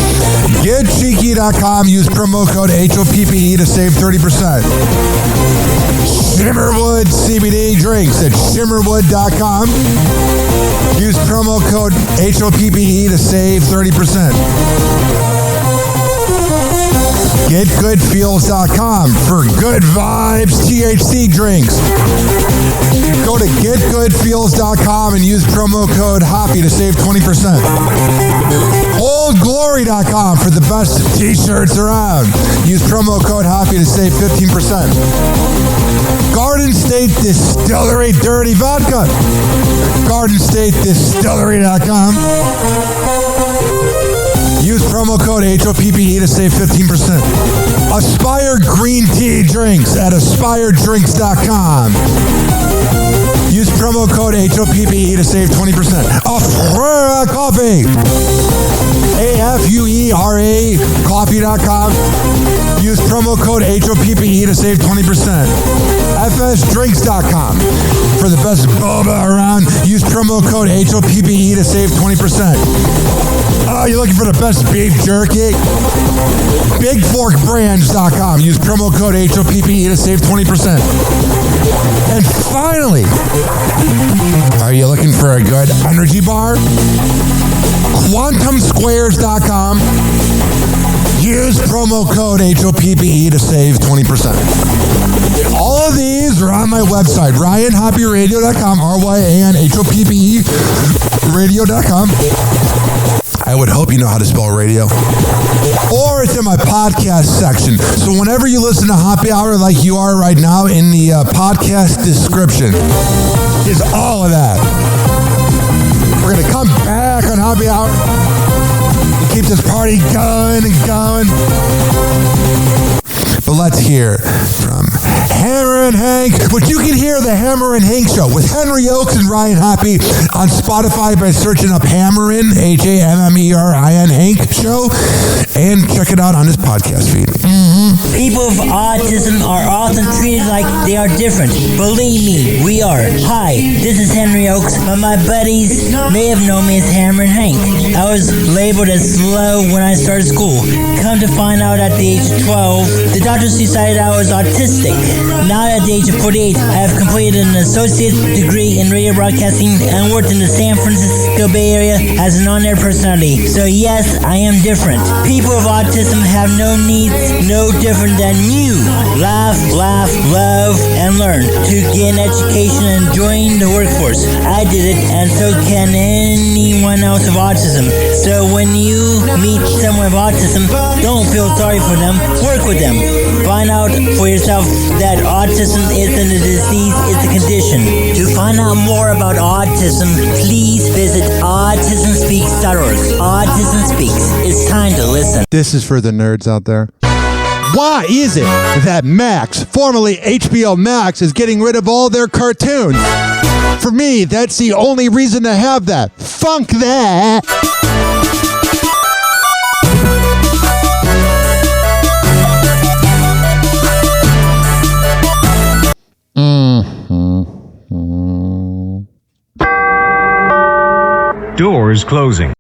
Getcheeky.com. Use promo code HOPPE to save 30%. Shimmerwood CBD drinks at shimmerwood.com. Use promo code HOPPE to save 30%. GetGoodFeels.com for good vibes THC drinks. Go to GetGoodFeels.com and use promo code HOPPY to save 20%. OldGlory.com for the best t-shirts around. Use promo code HOPPY to save 15%. Garden State Distillery Dirty Vodka. GardenStateDistillery.com. Use promo code HOPPE to save 15%. Aspire Green Tea Drinks at AspireDrinks.com. Use promo code HOPPE to save 20%. Afuera Coffee. AFUERA Coffee.com. Use promo code HOPPE to save 20%. FSDrinks.com. For the best boba around, use promo code HOPPE to save 20%. Oh, you're looking for the best beef jerky? BigForkBrands.com. Use promo code HOPPE to save 20%. And finally, are you looking for a good energy bar? QuantumSquares.com. Use promo code HOPPE to save 20%. All of these are on my website, RyanHoppyRadio.com, RyanHoppe Radio.com. I would hope you know how to spell radio. Or it's in my podcast section. So whenever you listen to Happy Hour like you are right now, in the podcast description is all of that. We're going to come back on Happy Hour and keep this party going and going. But let's hear from Hammer and Hank, which you can hear the Hammer and Hank Show with Henry Oakes and Ryan Hoppe on Spotify by searching up Hammerin, Hammerin Hank Show, and check it out on his podcast feed. People with autism are often treated like they are different. Believe me, we are. Hi, this is Henry Oakes, but my buddies may have known me as Hammer and Hank. I was labeled as slow when I started school. Come to find out at the age of 12, the doctors decided I was autistic. Now at the age of 48, I have completed an associate's degree in radio broadcasting and worked in the San Francisco Bay Area as an on-air personality. So yes, I am different. People with autism have no needs, no different than you. Laugh, love, and learn to get an education and join the workforce. I did it, and so can anyone else with autism. So when you meet someone with autism, don't feel sorry for them. Work with them. Find out for yourself that autism isn't a disease, it's a condition. To find out more about autism, please visit autismspeaks.org. Autism Speaks. It's time to listen. This is for the nerds out there. Why is it that Max, formerly HBO Max, is getting rid of all their cartoons? For me, that's the only reason to have that. Funk that! Doors closing.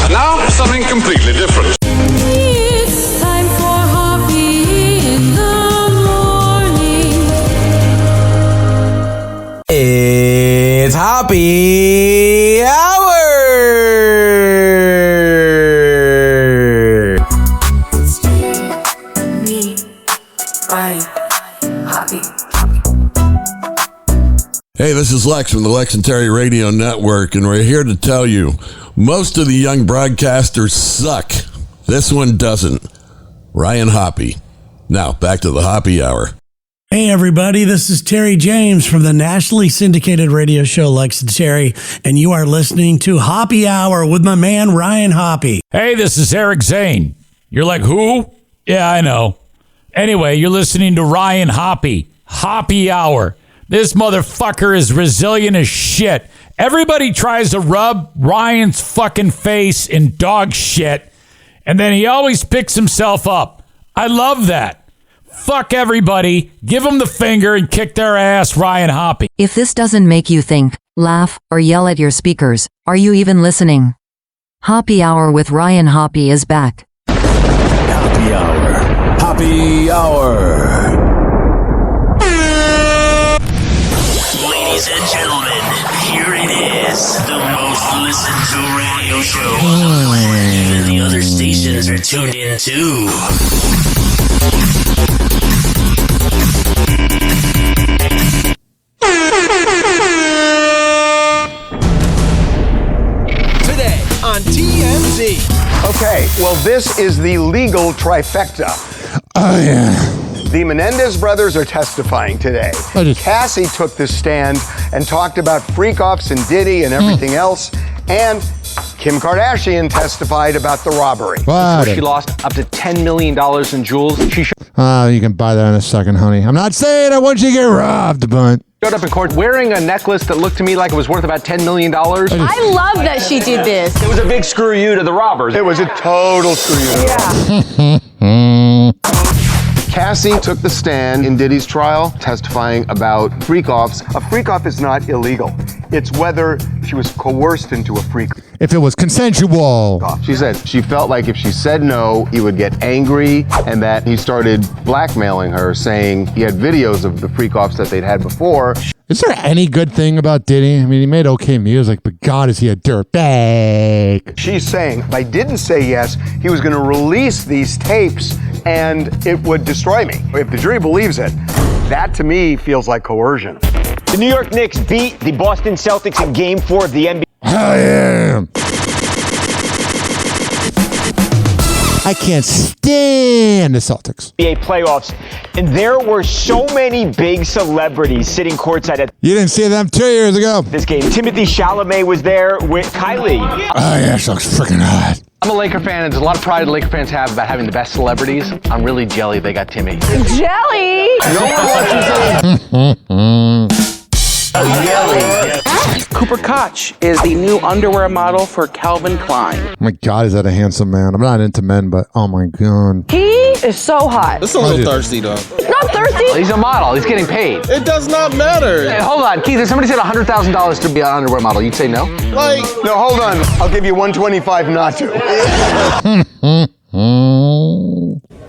And now, something completely different. It's time for Hoppe in the morning. It's Hoppe Hour! Me, Ryan, Hoppe. Hey, this is Lex from the Lex and Terry Radio Network, and we're here to tell you, most of the young broadcasters suck. This one doesn't. Ryan Hoppe. Now, back to the Hoppe Hour. Hey everybody, this is Terry James from the nationally syndicated radio show Lex and Terry, and you are listening to Hoppe Hour with my man Ryan Hoppe. Hey, this is Eric Zane. You're like, who? Yeah, I know. Anyway, you're listening to Ryan Hoppe. Hoppe Hour. This motherfucker is resilient as shit. Everybody tries to rub Ryan's fucking face in dog shit, and then he always picks himself up. I love that. Fuck everybody. Give them the finger and kick their ass, Ryan Hoppe. If this doesn't make you think, laugh, or yell at your speakers, are you even listening? Hoppe Hour with Ryan Hoppe is back. Hoppe Hour. Hoppe Hour. Ladies and gentlemen, here it is, the most listened to radio show on the planet, and the other stations are tuned in too. Today on TMZ. Okay, well, this is the legal trifecta. Oh, yeah. The Menendez brothers are testifying today. Cassie took the stand and talked about freak-offs and Diddy and everything else. And Kim Kardashian testified about the robbery. What? She lost up to $10 million in jewels. She You can buy that in a second, honey. I'm not saying I want you to get robbed, but... showed up in court wearing a necklace that looked to me like it was worth about $10 million. I love that she did this. It was a big screw you to the robbers. It was a total screw you. Yeah. Cassie took the stand in Diddy's trial, testifying about freak-offs. A freak-off is not illegal. It's whether she was coerced into a freak. If it was consensual. She said she felt like if she said no, he would get angry, and that he started blackmailing her, saying he had videos of the freak-offs that they'd had before. Is there any good thing about Diddy? I mean, he made okay music, but God, is he a dirtbag? She's saying if I didn't say yes, he was going to release these tapes and it would destroy me. If the jury believes it, that to me feels like coercion. The New York Knicks beat the Boston Celtics in Game 4 of the NBA. Hell yeah. I can't stand the Celtics. NBA playoffs, and there were so many big celebrities sitting courtside at You didn't see them 2 years ago. this game. Timothy Chalamet was there with Kylie. Oh, yeah, she looks freaking hot. I'm a Laker fan, and there's a lot of pride Laker fans have about having the best celebrities. I'm really jelly they got Timmy. Jelly! No one wants to say Cooper Koch is the new underwear model for Calvin Klein. Oh my God, is that a handsome man? I'm not into men, but oh my God. He is so hot. This is a little thirsty, though. Not thirsty. He's a model. He's getting paid. It does not matter. Hey, hold on, Keith. If somebody said $100,000 to be an underwear model, you'd say no? Like, No, hold on. I'll give you $125 not to.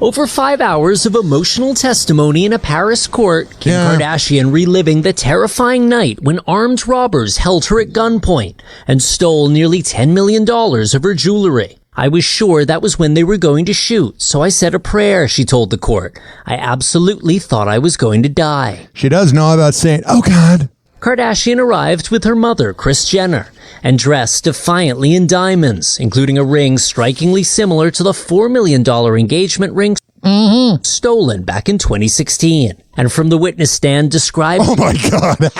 Over 5 hours of emotional testimony in a Paris court, Kim Kardashian reliving the terrifying night when armed robbers held her at gunpoint and stole nearly $10 million of her jewelry. I was sure that was when they were going to shoot, so I said a prayer, she told the court. I absolutely thought I was going to die. She does know about saying, oh God. Kardashian arrived with her mother, Kris Jenner, and dressed defiantly in diamonds, including a ring strikingly similar to the $4 million engagement ring stolen back in 2016. And from the witness stand described... Oh my God.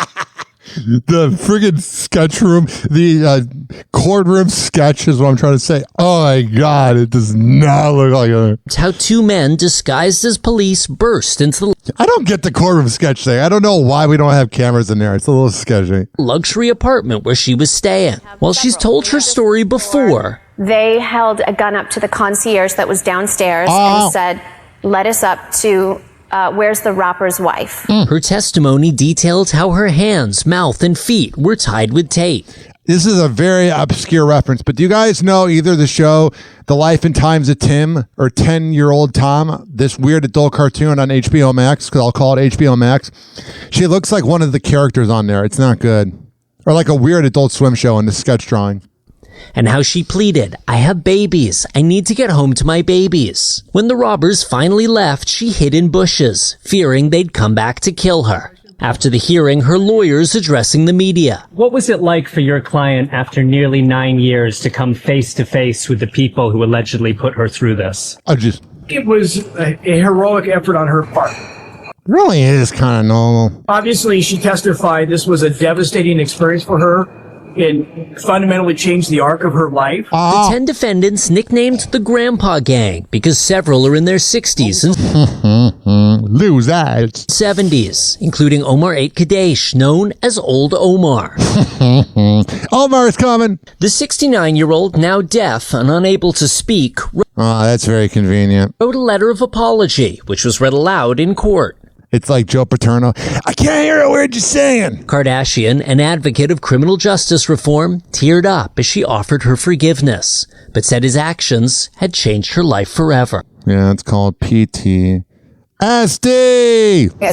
The friggin' sketch room, the courtroom sketch is what I'm trying to say. Oh my God, it does not look like a... How two men disguised as police burst into the... I don't get the courtroom sketch thing. I don't know why we don't have cameras in there. It's a little sketchy. ...luxury apartment where she was staying. While she's told her story before... They held a gun up to the concierge that was downstairs and said, let us up to... where's the rapper's wife? Her testimony detailed how her hands, mouth, and feet were tied with tape. This is a very obscure reference, but do you guys know either the show The Life and Times of Tim or 10-Year-Old Tom, this weird adult cartoon on HBO Max, because I'll call it HBO Max? She looks like one of the characters on there. It's not good. Or like a weird Adult Swim show in the sketch drawing. And how she pleaded, I have babies. I need to get home to my babies. When the robbers finally left, she hid in bushes, fearing they'd come back to kill her. After the hearing, her lawyers addressing the media. What was it like for your client after nearly 9 years to come face to face with the people who allegedly put her through this? It was a heroic effort on her part. Really is kind of normal. Obviously, she testified this was a devastating experience for her. It fundamentally changed the arc of her life. The 10 defendants nicknamed the Grandpa Gang because several are in their 60s and lose that 70s, including Omar 8 Kadesh, known as Old Omar. Omar's coming. The 69-year-old, now deaf and unable to speak, that's very convenient. Wrote a letter of apology, which was read aloud in court. It's like Joe Paterno. I can't hear a word you're saying. Kardashian, an advocate of criminal justice reform, teared up as she offered her forgiveness, but said his actions had changed her life forever. Yeah, it's called PTSD. A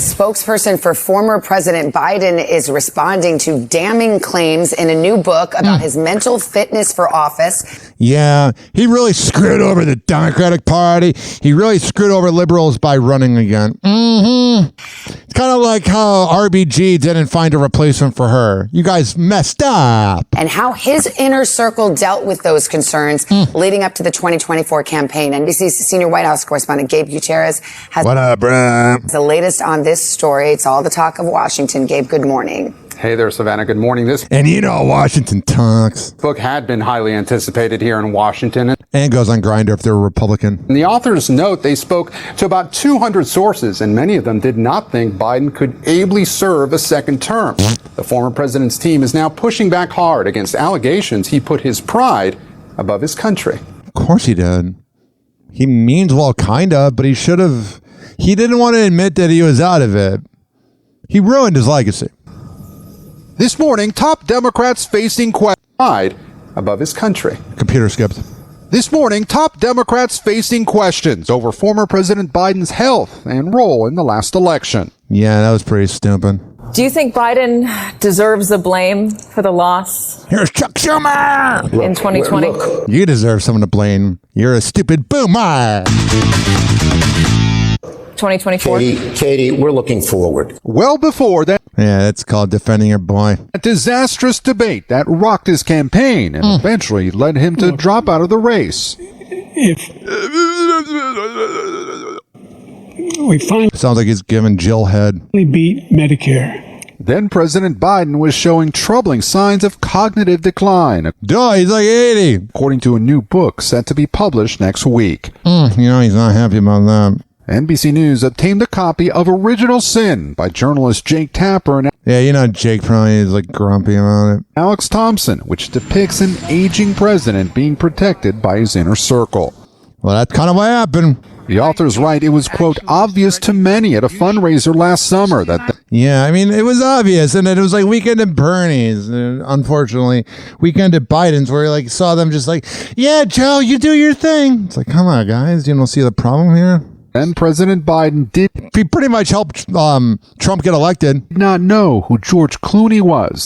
spokesperson for former President Biden is responding to damning claims in a new book about his mental fitness for office. Yeah, he really screwed over the Democratic Party. He really screwed over liberals by running again. It's kind of like how RBG didn't find a replacement for her. You guys messed up. And how his inner circle dealt with those concerns leading up to the 2024 campaign. NBC's senior White House correspondent Gabe Gutierrez has the latest on this story. It's all the talk of Washington. Gabe, good morning. Hey there, Savannah. Good morning. This and you know Washington talks. Book had been highly anticipated here in Washington. And goes on Grindr if they're a Republican. And the authors note they spoke to about 200 sources, and many of them did not think Biden could ably serve a second term. The former president's team is now pushing back hard against allegations he put his pride above his country. Of course he did. He means well, kind of, but he should have. He didn't want to admit that he was out of it. He ruined his legacy. This morning, top Democrats facing pride above his country. Computer skipped. This morning, top Democrats facing questions over former President Biden's health and role in the last election. Yeah, that was pretty stupid. Do you think Biden deserves the blame for the loss? Here's Chuck Schumer! In 2020? You deserve someone to blame. You're a stupid boomer! 2024? Katie, we're looking forward. Well before that. Yeah, that's called defending your boy. A disastrous debate that rocked his campaign and eventually led him to drop out of the race. We finally Sounds like he's giving Jill head. beat Medicare. Then President Biden was showing troubling signs of cognitive decline. Duh, he's like 80. According to a new book set to be published next week. He's not happy about that. NBC News obtained a copy of Original Sin by journalist Jake Tapper and Jake probably is like grumpy about it. Alex Thompson, which depicts an aging president being protected by his inner circle. Well, that's kind of what happened. The authors write it was, quote, obvious to many at a fundraiser last summer that... it was obvious. And then it was like Weekend at Bernie's. Unfortunately, Weekend at Biden's where you saw them just like, yeah, Joe, you do your thing. It's like, come on, guys. You don't see the problem here? And President Biden did... He pretty much helped Trump get elected. Did not know who George Clooney was.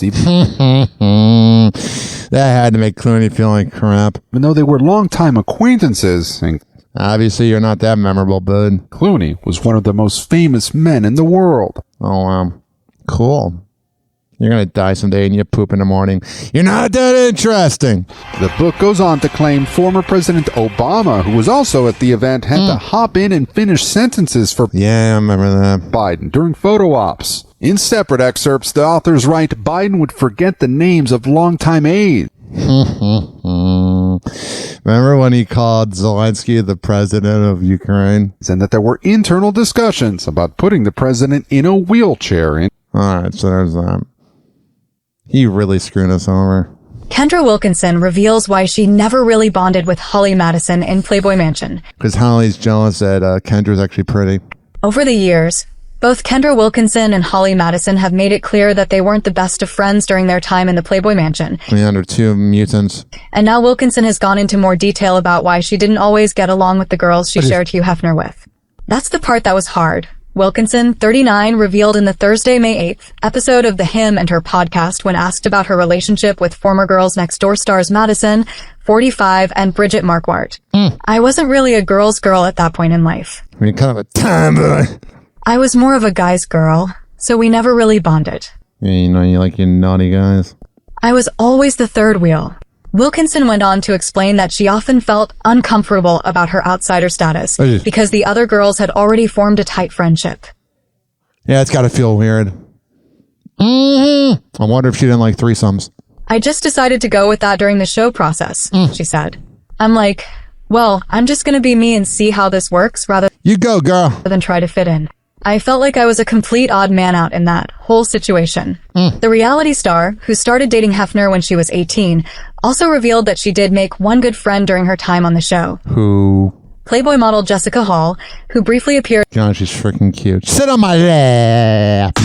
That had to make Clooney feel like crap. Even though they were longtime acquaintances... And obviously, you're not that memorable, bud. Clooney was one of the most famous men in the world. Oh, wow. Cool. You're going to die someday and you poop in the morning. You're not that interesting. The book goes on to claim former President Obama, who was also at the event, had to hop in and finish sentences for I remember that. Biden during photo ops. In separate excerpts, the authors write Biden would forget the names of longtime aides. Remember when he called Zelensky the president of Ukraine? And that there were internal discussions about putting the president in a wheelchair. All right, so there's that. He really screwed us over. Kendra Wilkinson reveals why she never really bonded with Holly Madison in Playboy Mansion. Because Holly's jealous that Kendra's actually pretty. Over the years, both Kendra Wilkinson and Holly Madison have made it clear that they weren't the best of friends during their time in the Playboy Mansion. Yeah, they're two mutants. And now Wilkinson has gone into more detail about why she didn't always get along with the girls she shared Hugh Hefner with. That's the part that was hard. Wilkinson, 39, revealed in the Thursday, May 8th episode of The Him and Her podcast when asked about her relationship with former Girls Next Door stars Madison, 45, and Bridget Marquardt. I wasn't really a girl's girl at that point in life. I mean, kind of a tomboy. I was more of a guy's girl, so we never really bonded. Yeah, you like your naughty guys. I was always the third wheel. Wilkinson went on to explain that she often felt uncomfortable about her outsider status because the other girls had already formed a tight friendship. Yeah, it's got to feel weird. I wonder if she didn't like threesomes. I just decided to go with that during the show process, she said. I'm like, well, I'm just going to be me and see how this works rather than try to fit in. I felt like I was a complete odd man out in that whole situation. The reality star, who started dating Hefner when she was 18, also revealed that she did make one good friend during her time on the show. Who? Playboy model Jessica Hall, who briefly appeared God, she's freaking cute. Sit on my lap.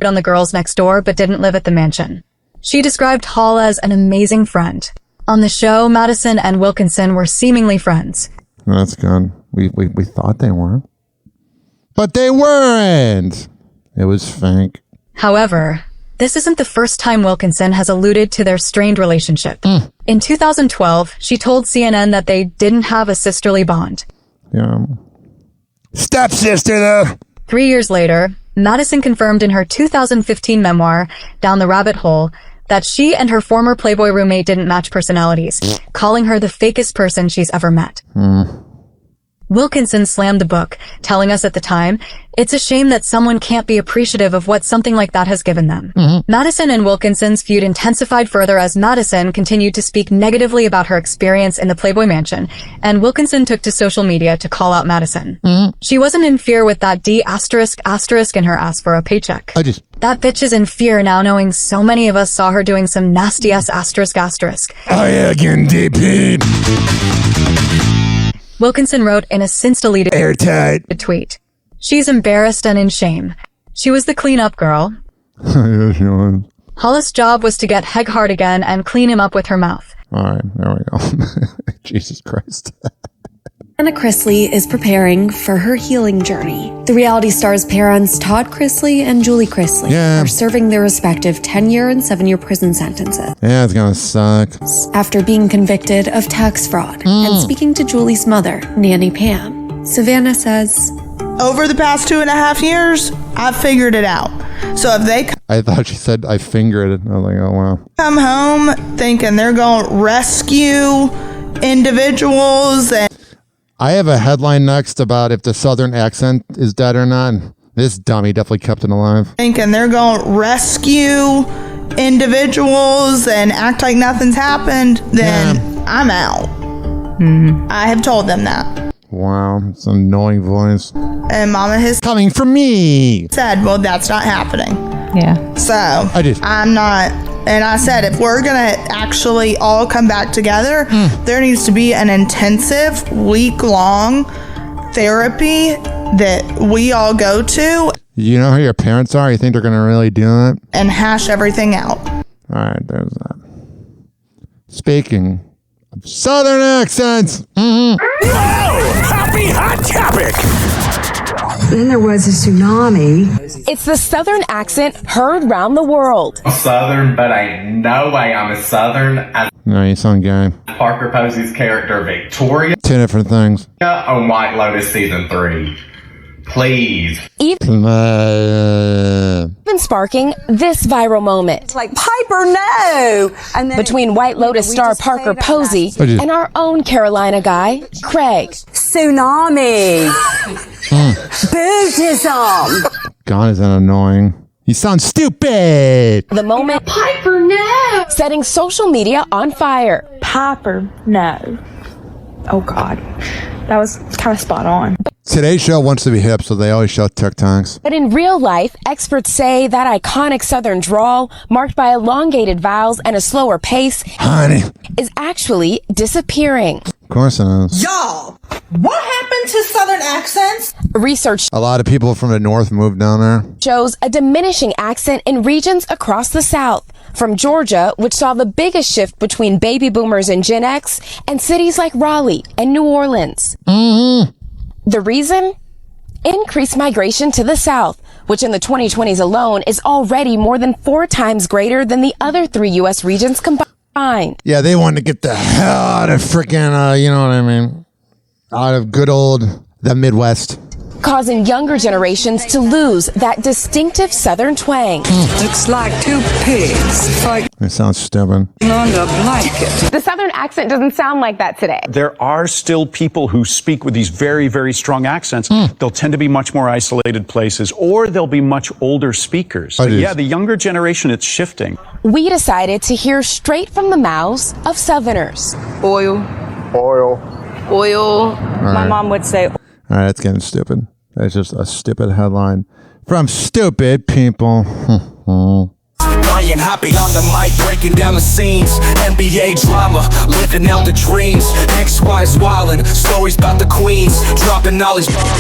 on the Girls Next Door but didn't live at the mansion. She described Hall as an amazing friend. On the show, Madison and Wilkinson were seemingly friends. That's good. We thought they were. But they weren't. It was fake. However, this isn't the first time Wilkinson has alluded to their strained relationship. In 2012, she told CNN that they didn't have a sisterly bond. Yeah. Stepsister, though. 3 years later, Madison confirmed in her 2015 memoir, Down the Rabbit Hole, that she and her former Playboy roommate didn't match personalities, calling her the fakest person she's ever met. Wilkinson slammed the book, telling us at the time, it's a shame that someone can't be appreciative of what something like that has given them. Madison and Wilkinson's feud intensified further as Madison continued to speak negatively about her experience in the Playboy Mansion, and Wilkinson took to social media to call out Madison. She wasn't in fear with that D*** in her ass for a paycheck. That bitch is in fear now knowing so many of us saw her doing some nasty ass ***. Oh yeah, getting DP'd. Wilkinson wrote in a since-deleted airtight tweet, she's embarrassed and in shame. She was the cleanup girl. Yeah, she was. Hollis' job was to get Heg hard again and clean him up with her mouth. All right, there we go. Jesus Christ. Anna Chrisley is preparing for her healing journey. The reality star's parents, Todd Chrisley and Julie Chrisley, are serving their respective 10-year and 7-year prison sentences. Yeah, it's gonna suck. After being convicted of tax fraud. And speaking to Julie's mother, Nanny Pam, Savannah says, over the past 2.5 years, I've figured it out. So if they I thought she said I fingered it. I was like, oh wow. come home thinking they're going to rescue individuals and I have a headline next about if the Southern accent is dead or not. This dummy definitely kept it alive. Thinking they're going to rescue individuals and act like nothing's happened, then I'm out. I have told them that. Wow, it's an annoying voice. And Mama has coming from me said, well, that's not happening. Yeah. So I I'm not. And I said, if we're going to actually all come back together, there needs to be an intensive week-long therapy that we all go to. You know who your parents are? You think they're going to really do it? And hash everything out. All right, there's that. Speaking of Southern accents. Whoa! Happy hot topic! Then there was a tsunami. It's the Southern accent heard round the world. Southern, but I know I am as Southern as No, you sound gay. Parker Posey's character Victoria Two different things. on White Lotus Season 3. Please. Even sparking this viral moment. Like, Piper, no! And then between White Lotus star Parker Posey and our own Carolina guy, Craig. Tsunami. Buddhism. God, is that annoying. You sound stupid. The moment Piper, no! setting social media on fire. Piper, no. Oh, God. That was kind of spot on. Today's show wants to be hip, so they always show TikToks. But in real life, experts say that iconic Southern drawl, marked by elongated vowels and a slower pace, honey, is actually disappearing. Of course it is. Y'all, what happened to Southern accents? Research A lot of people from the north moved down there. shows a diminishing accent in regions across the South, from Georgia, which saw the biggest shift between baby boomers and Gen X, and cities like Raleigh and New Orleans. The reason? Increased migration to the South, which in the 2020s alone is already more than 4 times greater than the other 3 U.S. regions combined. Yeah, they wanted to get the hell out of freaking, you know what I mean, out of good old the Midwest. Causing younger generations to lose that distinctive Southern twang. Looks like 2 pigs fighting It sounds stupid. on a blanket. The Southern accent doesn't sound like that today. There are still people who speak with these very, very strong accents. They'll tend to be much more isolated places, or they'll be much older speakers. But yeah, the younger generation, it's shifting. We decided to hear straight from the mouths of Southerners. Oil. Oil. Oil. My right. mom would say, All right, that's getting stupid. That's just a stupid headline from stupid people. Ryan Hoppe on the mic, breaking down the scenes. NBA drama, living out the dreams. Ex-wives wildin', stories about the queens. Dropping knowledge bombs.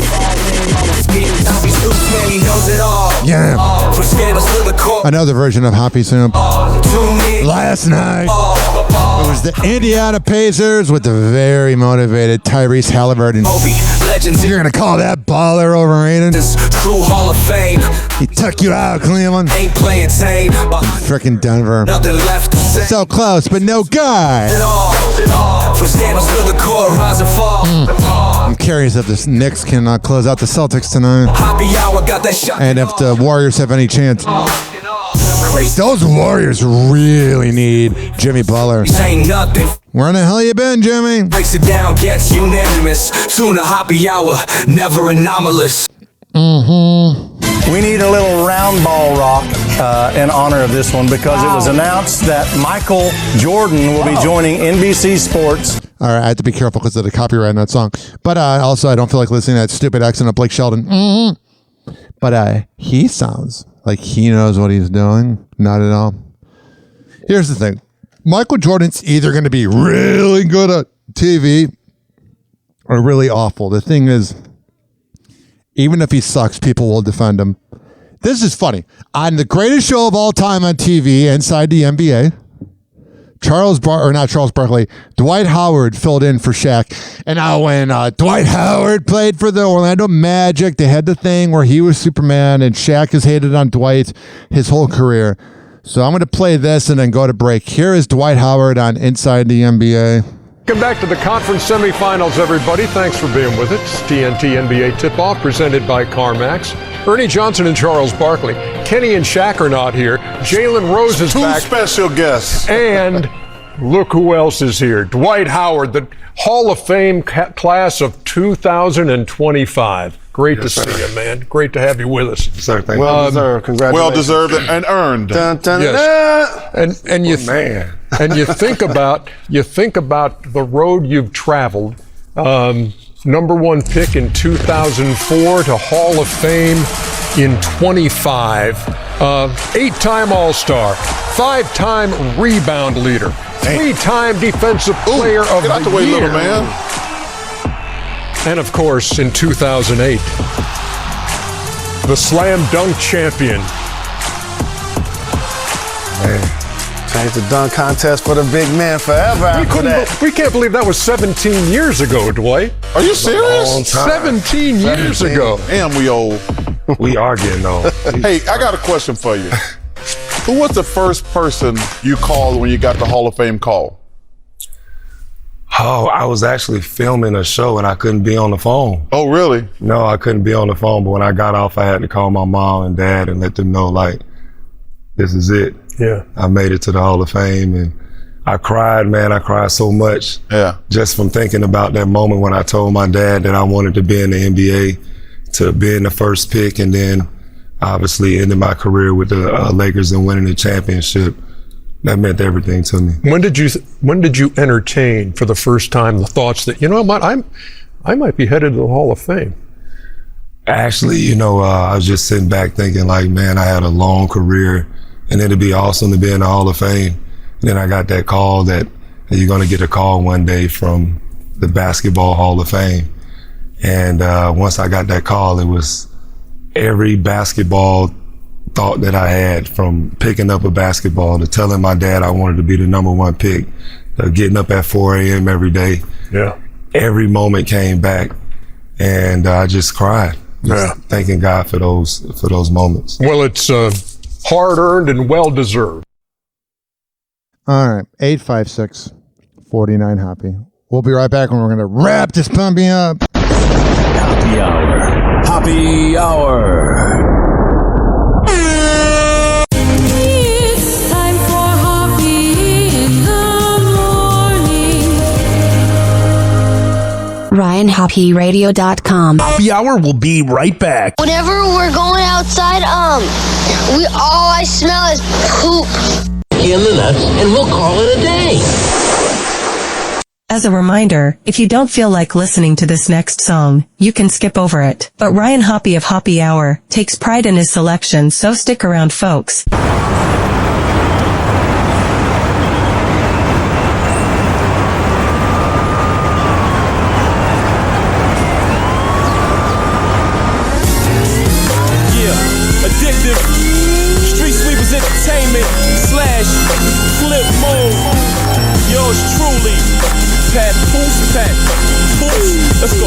He knows it all. Yeah. From scandals to the court. Another version of Hoppy Soup. Last night, it was the Indiana Pacers with the very motivated Tyrese Halliburton. You're going to call that baller overrated? True Hall of Fame. He took you out, Cleveland. Ain't playing tame. Frickin' Denver. Nothing left to say. So close, but no guy. From scandals to the court, rise and fall. I'm curious if the Knicks can close out the Celtics tonight. Happy hour, got that shot. And if the Warriors have any chance. Those Warriors really need Jimmy Butler. Ain't nothing. Where in the hell you been, Jimmy? Breaks it down, gets unanimous. Tuna happy hour, never anomalous. We need a little round ball rock in honor of this one because it was announced that Michael Jordan will be joining NBC Sports. All right, I have to be careful because of the copyright on that song. But also, I don't feel like listening to that stupid accent of Blake Shelton. But he sounds like he knows what he's doing. Not at all. Here's the thing. Michael Jordan's either going to be really good at TV or really awful. The thing is, even if he sucks, people will defend him. This is funny. On the greatest show of all time on TV, Inside the NBA, Dwight Howard filled in for Shaq. And now when Dwight Howard played for the Orlando Magic, they had the thing where he was Superman and Shaq has hated on Dwight his whole career. So I'm going to play this and then go to break. Here is Dwight Howard on Inside the NBA. Welcome back to the conference semifinals, everybody. Thanks for being with us. TNT NBA tip-off presented by CarMax. Ernie Johnson and Charles Barkley. Kenny and Shaq are not here. Jalen Rose is back. Two special guests. And Look who else is here. Dwight Howard, the Hall of Fame class of 2025. Great to see you, man. Great to have you with us. Sir, thank you. Well deserved. Congratulations. Well deserved and earned. Dun, dun, yes. And you and you think about the road you've traveled. Number one pick in 2004 to Hall of Fame in 25. 8-time All-Star, 5-time rebound leader, 3-time defensive player of get out the the way, year. little man. And of course, in 2008, the slam dunk champion. Man. Change the dunk contest for the big man forever. We can't believe that was 17 years ago, Dwight. Are you serious? 17 years ago. Damn, we old. We are getting old. Hey, I got a question for you. Who was the first person you called when you got the Hall of Fame call? Oh, I was actually filming a show and I couldn't be on the phone. Oh, really? No, I couldn't be on the phone. But when I got off, I had to call my mom and dad and let them know, like, this is it. Yeah. I made it to the Hall of Fame and I cried, man. I cried so much. Yeah. Just from thinking about that moment when I told my dad that I wanted to be in the NBA, to being the first pick, and then obviously ending my career with the Lakers and winning the championship. That meant everything to me. When did you entertain for the first time the thoughts that, you know what, I might be headed to the Hall of Fame? Actually, I was just sitting back thinking, like, man, I had a long career and it'd be awesome to be in the Hall of Fame. And then I got that call that you're going to get a call one day from the Basketball Hall of Fame. And once I got that call, it was every basketball thought that I had, from picking up a basketball to telling my dad I wanted to be the number one pick, to getting up at 4 a.m. every day. Yeah. Every moment came back and I just cried. Thanking God for those moments. Well, it's hard-earned and well-deserved. All right, 856-49 Hoppe. We'll be right back when we're going to wrap this pumpy up. Happy Hour. Happy Hour. It's time for Hoppe in the morning. RyanHoppeRadio.com. Happy Hour will be right back. Whenever we're going outside, all I smell is poop. In the nuts, and we'll call it a day. As a reminder, if you don't feel like listening to this next song, you can skip over it. But Ryan Hoppe of Happy Hour takes pride in his selection, so stick around, folks. Addictive, Street Sweepers Entertainment / Flip Mode. Yours truly, Pat Poos. Let's go.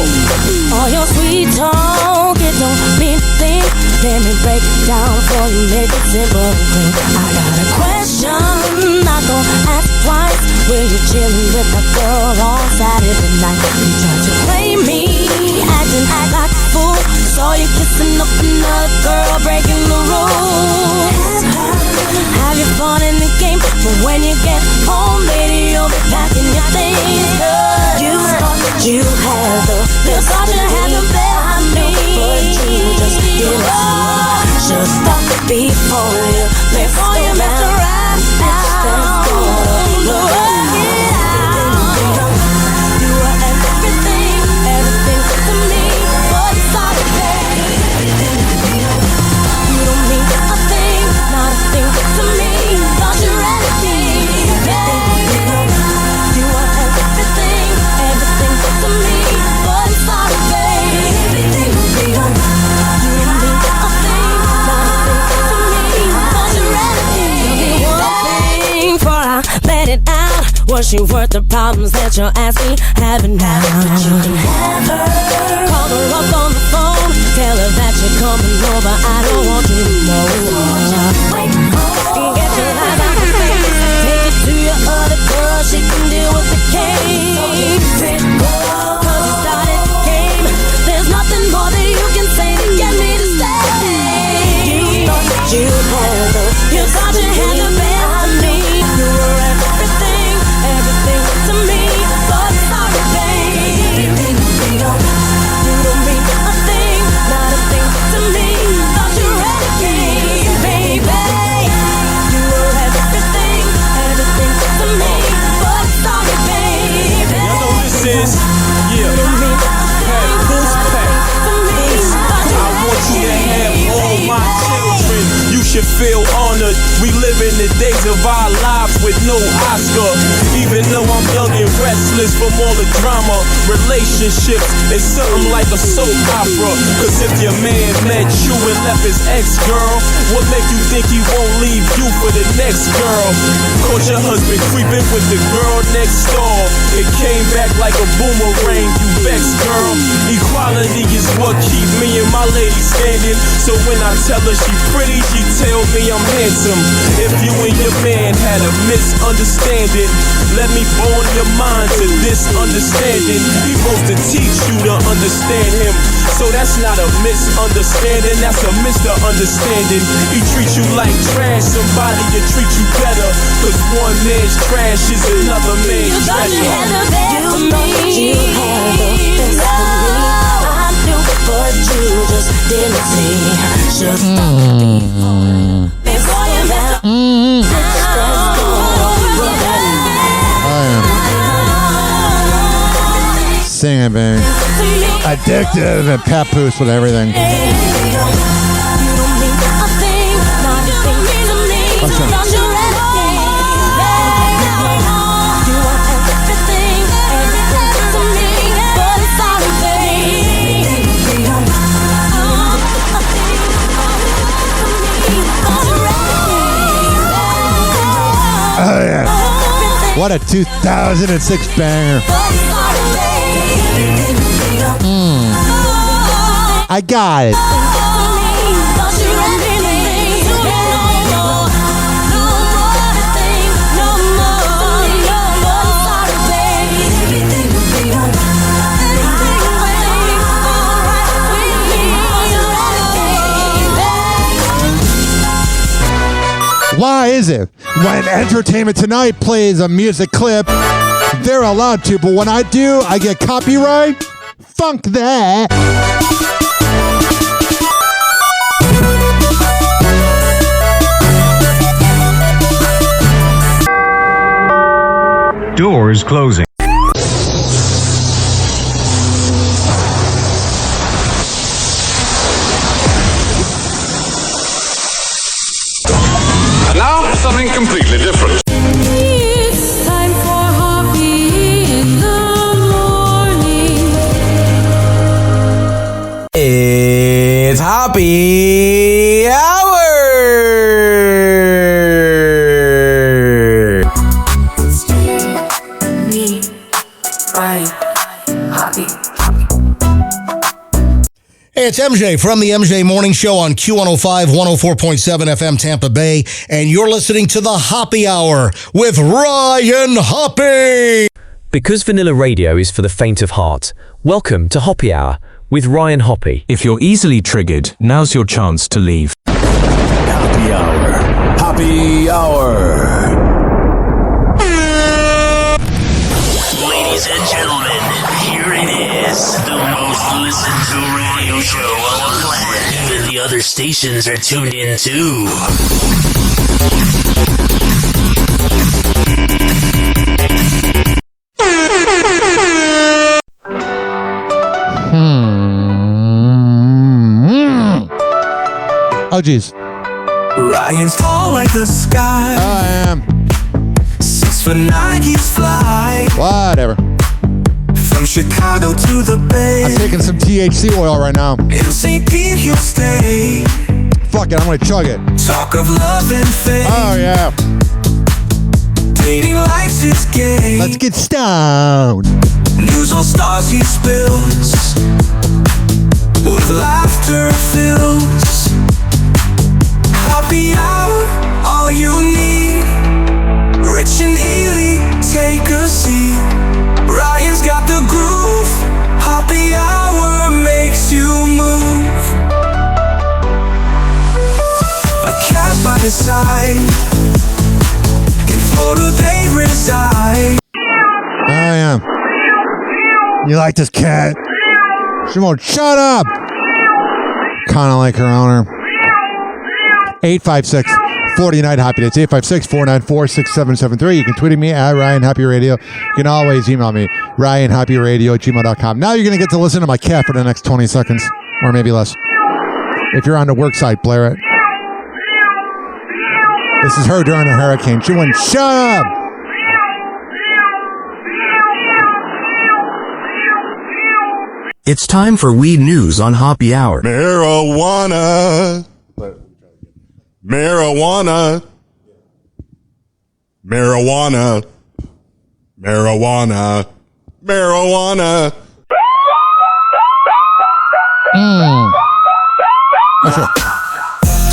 All your sweet talk, it don't mean a thing. Let me break it down for you, make it simple and clean. I got a question, not gonna ask twice. Were you chilling with that girl on Saturday night? You tried to play me, act like a fool. Saw you kissing up another girl, breaking the rules. Have your fun in the game, but when you get home, lady, you'll be packing your things. You thought you had the best on me, but you just didn't see. Just stop before you mess around. Look it out. You are everything to me, but it's all the same. You don't mean a thing, not a thing to me. Thought you're anything, you are everything to me, but it's all the same. You don't mean a thing, not a thing to me. Thought you're anything. One thing before I let it out. Was she worth the problems that your ass be having now? You can have her. Call her up on the phone. Tell her that you're coming over. I don't want you to know. Get your eyes out the face. Take it to your other girl. She can deal with the case. Cause you started the game. There's nothing more that you can say to get me to stay. You thought you had the best of me. You were everything should feel honored. We live in the days of our lives with no Oscar. Even though I'm young and restless from all the drama, relationships is something like a soap opera. Cause if your man met you and left his ex-girl, what make you think he won't leave you for the next girl? Caught your husband creeping with the girl next door. It came back like a boomerang, you vexed girl. Equality is what keep me and my lady standing. So when I tell her she pretty, she tell me I'm handsome. If you and your man had a misunderstanding, let me bone your mind to this understanding. He supposed to teach you to understand him. So that's not a misunderstanding, that's a misunderstanding. He treats you like trash, somebody to treat you better. Cause one man's trash is another man's treasure. You had the best for me. You had the best for me. I knew, but you just didn't see. Just Sing it, baby. Addictive and papoose with everything. Oh, yeah. What a 2006 banger. I got it. Why is it when Entertainment Tonight plays a music clip, they're allowed to, but when I do, I get copyright? Funk that. Doors closing. And now, something completely different. It's time for Hoppe in the morning. It's Hoppe Hour! Me, Ryan, Hoppe. Hey, it's MJ from the MJ Morning Show on Q105, 104.7 FM Tampa Bay, and you're listening to the Hoppe Hour with Ryan Hoppe. Because vanilla radio is for the faint of heart, welcome to Hoppe Hour with Ryan Hoppe. If you're easily triggered, now's your chance to leave. Hoppe Hour. Hoppe Hour. Ladies and gentlemen, here it is, the most listened to radio show on the planet. Even the other stations are tuned in too. Oh, jeez. Ryan's tall like the sky. I am. 6'9", he's fly. Whatever. From Chicago to the Bay. I'm taking some THC oil right now. In St. Pete, he'll stay. Fuck it, I'm gonna chug it. Talk of love and fame. Oh, yeah. Dating life's his game. Let's get stoned. News on stars he spills. With laughter fills. Hoppe Hour, all you need. Rich and Ely, take a seat. Ryan's got the groove. Hoppe Hour makes you move. A cat by his side. In Florida they reside. I am. You like this cat? She won't shut up. Kind of like her owner. 856-49-HOPPE. That's 856-494-6773. You can tweet at me at Ryan Hoppe Radio. You can always email me, RyanHoppeRadio@gmail.com. Now you're going to get to listen to my cat for the next 20 seconds, or maybe less. If you're on the work site, blare it. This is her during a hurricane. She went, shut up! It's time for weed news on Hoppe Hour. Marijuana. Marijuana. Marijuana. Marijuana. Marijuana.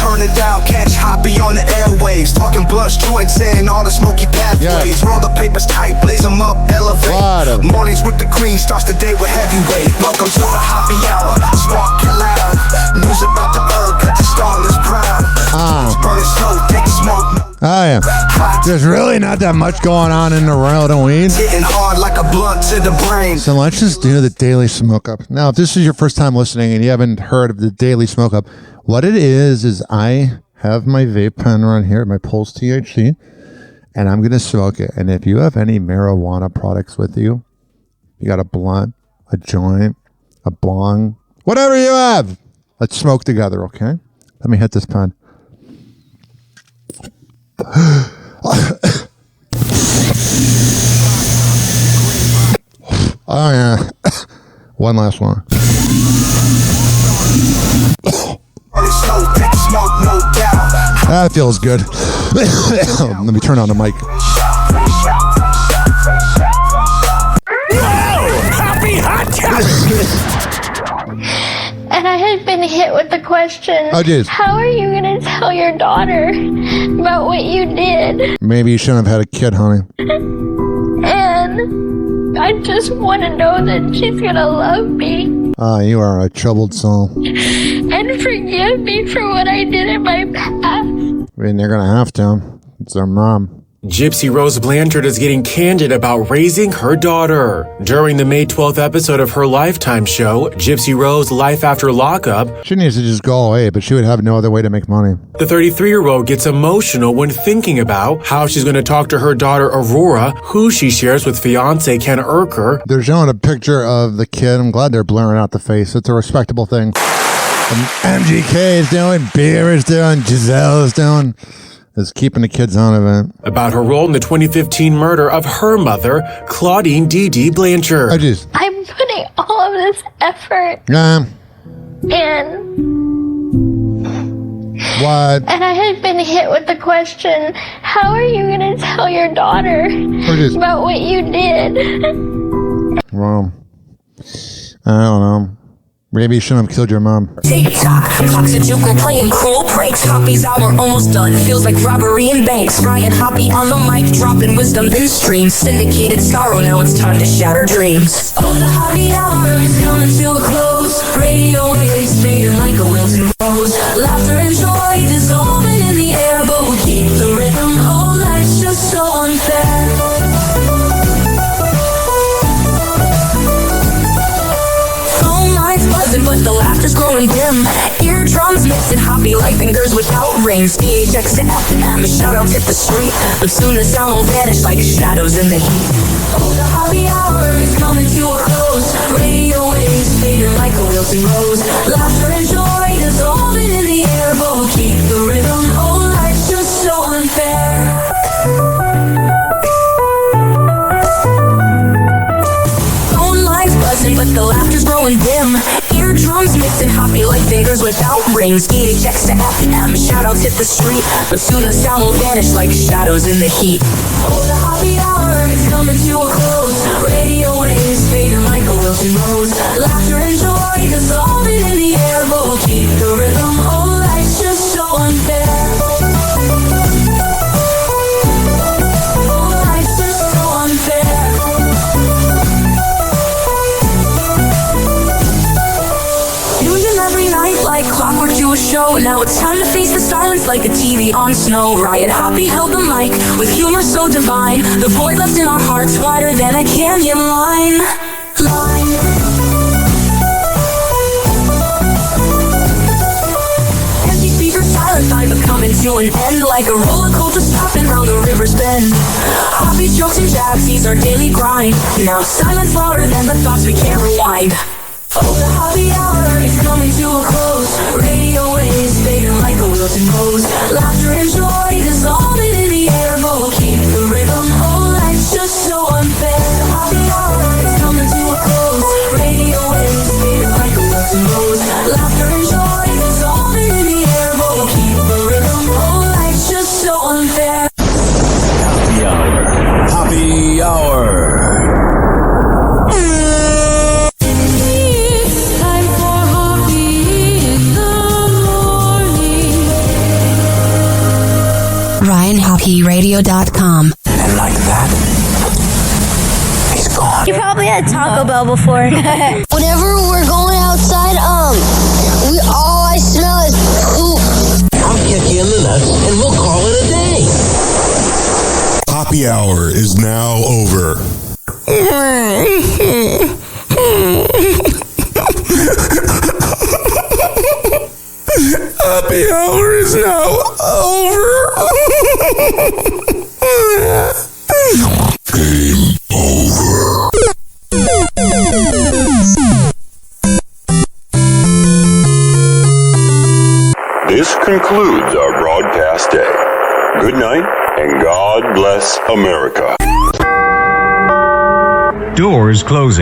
Turn it down, catch Hoppe on the airwaves. Talking blunts, joints, and all the smoky pathways. Roll the papers tight, blaze them up, elevate. Mornings with the cream, starts the day with heavyweight. Welcome to the Hoppe Hour. Spark it loud. News about the herb, cut the starless proud. Burn it slow, take a smoke. Oh, yeah. There's really not that much going on in the world of weed. Getting hard like a blunt to the brain. So let's just do the daily smoke up. Now, if this is your first time listening and you haven't heard of the daily smoke up, what it is I have my vape pen right here, my Pulse THC, and I'm going to smoke it. And if you have any marijuana products with you, you got a blunt, a joint, a bong, whatever you have, let's smoke together, okay? Let me hit this pen. Oh, yeah. One last one. That feels good. Let me turn on the mic. Happy hot And I had been hit with the question, how are you going to tell your daughter about what you did? Maybe you shouldn't have had a kid, honey. And I just want to know that she's going to love me. You are a troubled soul. And forgive me for what I did in my past. I mean, they're going to have to. It's their mom. Gypsy Rose Blanchard is getting candid about raising her daughter. During the May 12th episode of her Lifetime show, Gypsy Rose Life After Lockup, she needs to just go away, but she would have no other way to make money. The 33-year-old gets emotional when thinking about how she's going to talk to her daughter Aurora, who she shares with fiancé Ken Urker. They're showing a picture of the kid. I'm glad they're blurring out the face. It's a respectable thing. MGK is doing, Beer is doing, Giselle is doing. Is keeping the kids on of it. About her role in the 2015 murder of her mother, Claudine D.D. Blanchard. I'm putting all of this effort. Yeah. And what? And I had been hit with the question, how are you going to tell your daughter about what you did? Well, I don't know. Maybe you shouldn't have killed your mom. TikTok, clocks at Juke playing cool breaks. Hoppe's hour almost done. Feels like robbery in banks. Ryan Hoppe on the mic, dropping wisdom in streams. Syndicated sorrow, now it's time to shatter dreams. Oh, the Hoppe hour is coming to a close. Radio waves fading like a wilting rose. Laughter and joy dissolving in the air, but we keep the rhythm. Oh, life's just so unfair. But the laughter's growing dim. Eardrums mixing Hoppe like fingers without rings. DHX to FM, shout out hit the street. But soon the sound will vanish like shadows in the heat. Oh, the Hoppe hour is coming to a close. Radio waves fading like a wilting rose. Laughter and joy dissolving in the air, but we'll keep the rhythm. Oh, life's just so unfair. But the laughter's growing dim. Eardrums mixing Hoppe like fingers without rings. DHX to FM, shout outs hit the street. But soon the sound will vanish like shadows in the heat. Oh, the Hoppe hour is coming to a close. Radio waves fading like a wilting rose. Laughter and joy dissolving in the air, but we'll keep the rhythm. Oh, life's just so unfair. Oh, life's just so unfair. Like clockwork to a show. Now it's time to face the silence like a TV on snow. Ryan Hoppe held the mic with humor so divine. The void left in our hearts wider than a canyon line. Empty speakers, silent time but coming to an end. Like a roller coaster stopping round the river's bend. Hoppe's jokes and jabs, these our daily grind. Now silence louder than the thoughts we can't rewind. Oh, the Hoppe hour is coming to a close. Radio waves fading like a wilting rose. Laughter and joy dissolve HoppeRadio.com. And like that, he's gone. You probably had Taco Bell before. Whenever we're going outside, all I smell is poop. I'll kick you in the nuts and we'll call it a day. Happy hour is now over. Happy hour is now over. Game over. This concludes our broadcast day. Good night, and God bless America. Doors closing.